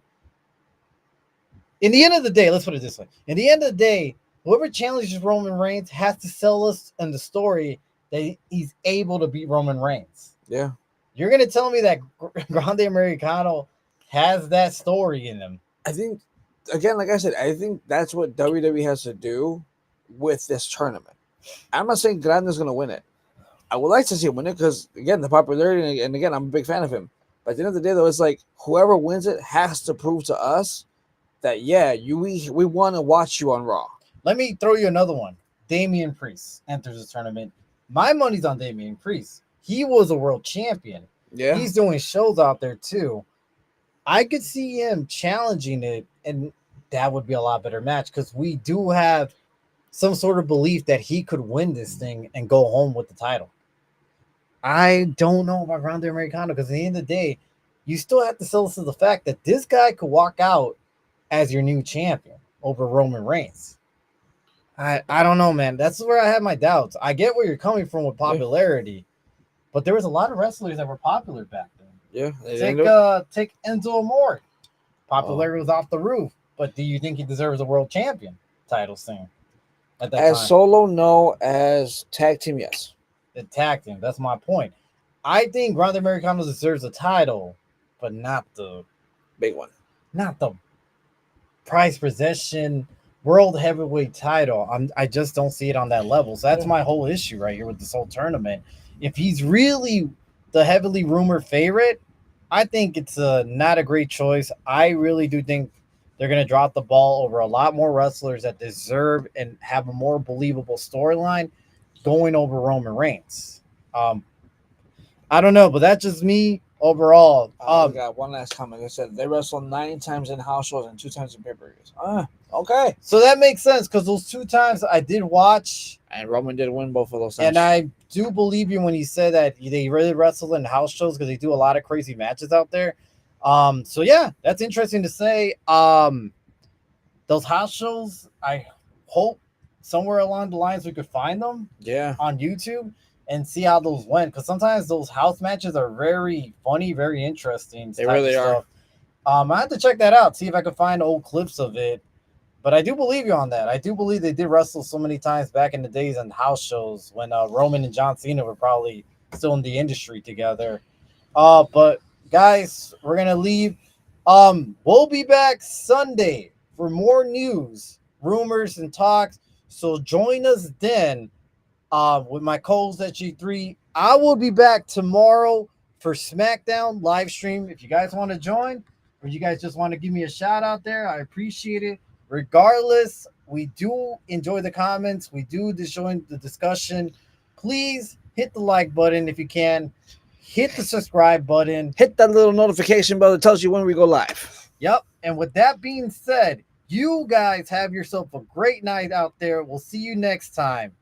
S1: In the end of the day, let's put it this way. In the end of the day, whoever challenges Roman Reigns has to sell us in the story that he's able to beat Roman Reigns.
S2: Yeah.
S1: You're going to tell me that Grande Americano has that story in him.
S2: I think, again, like I said, I think that's what WWE has to do with this tournament. I'm not saying Grande is going to win it. I would like to see him win it because, again, the popularity, and again, I'm a big fan of him. But at the end of the day, though, it's like whoever wins it has to prove to us that, yeah, we want to watch you on Raw.
S1: Let me throw you another one. Damian Priest enters the tournament. My money's on Damian Priest. He was a world champion.
S2: Yeah.
S1: He's doing shows out there, too. I could see him challenging it, and that would be a lot better match because we do have some sort of belief that he could win this thing and go home with the title. I don't know about Grande Americano because at the end of the day, you still have to sell us to the fact that this guy could walk out as your new champion over Roman Reigns. I don't know, man. That's where I have my doubts. I get where you're coming from with popularity, but there was a lot of wrestlers that were popular back then.
S2: Yeah.
S1: Take Enzo Amore. Popularity was off the roof, but do you think he deserves a world champion title soon? At that
S2: as
S1: time?
S2: solo, no. As tag team, yes.
S1: The tag team. That's my point. I think Grande Americano deserves a title, but not the
S2: big one.
S1: Not the prize possession world heavyweight title. I just don't see it on that level. So that's my whole issue right here with this whole tournament. If he's really the heavily rumored favorite, I think it's not a great choice. I really do think they're going to drop the ball over a lot more wrestlers that deserve and have a more believable storyline going over Roman Reigns. I don't know, but that's just me overall.
S2: I got one last comment. They said they wrestled 9 times in house shows and 2 times in pay-per-views. Okay.
S1: So that makes sense because those 2 times I did watch.
S2: And Roman did win both of those times.
S1: And I do believe you when you said that they really wrestle in house shows because they do a lot of crazy matches out there. So yeah, that's interesting to say. Those house shows, I hope somewhere along the lines we could find them on YouTube and see how those went. Because sometimes those house matches are very funny, very interesting.
S2: They really are.
S1: I have to check that out, see if I can find old clips of it. But I do believe you on that. I do believe they did wrestle so many times back in the days on house shows when Roman and John Cena were probably still in the industry together. But guys, we're gonna leave. We'll be back Sunday for more news, rumors, and talks. So join us then with my co-host at G3. I will be back tomorrow for SmackDown live stream. If you guys want to join or you guys just want to give me a shout out there, I appreciate it. Regardless, we do enjoy the comments. We do join the discussion. please hit the like button if you can. Hit the subscribe button.
S2: Hit that little notification bell that tells you when we go live.
S1: Yep. And with that being said, you guys have yourself a great night out there. We'll see you next time.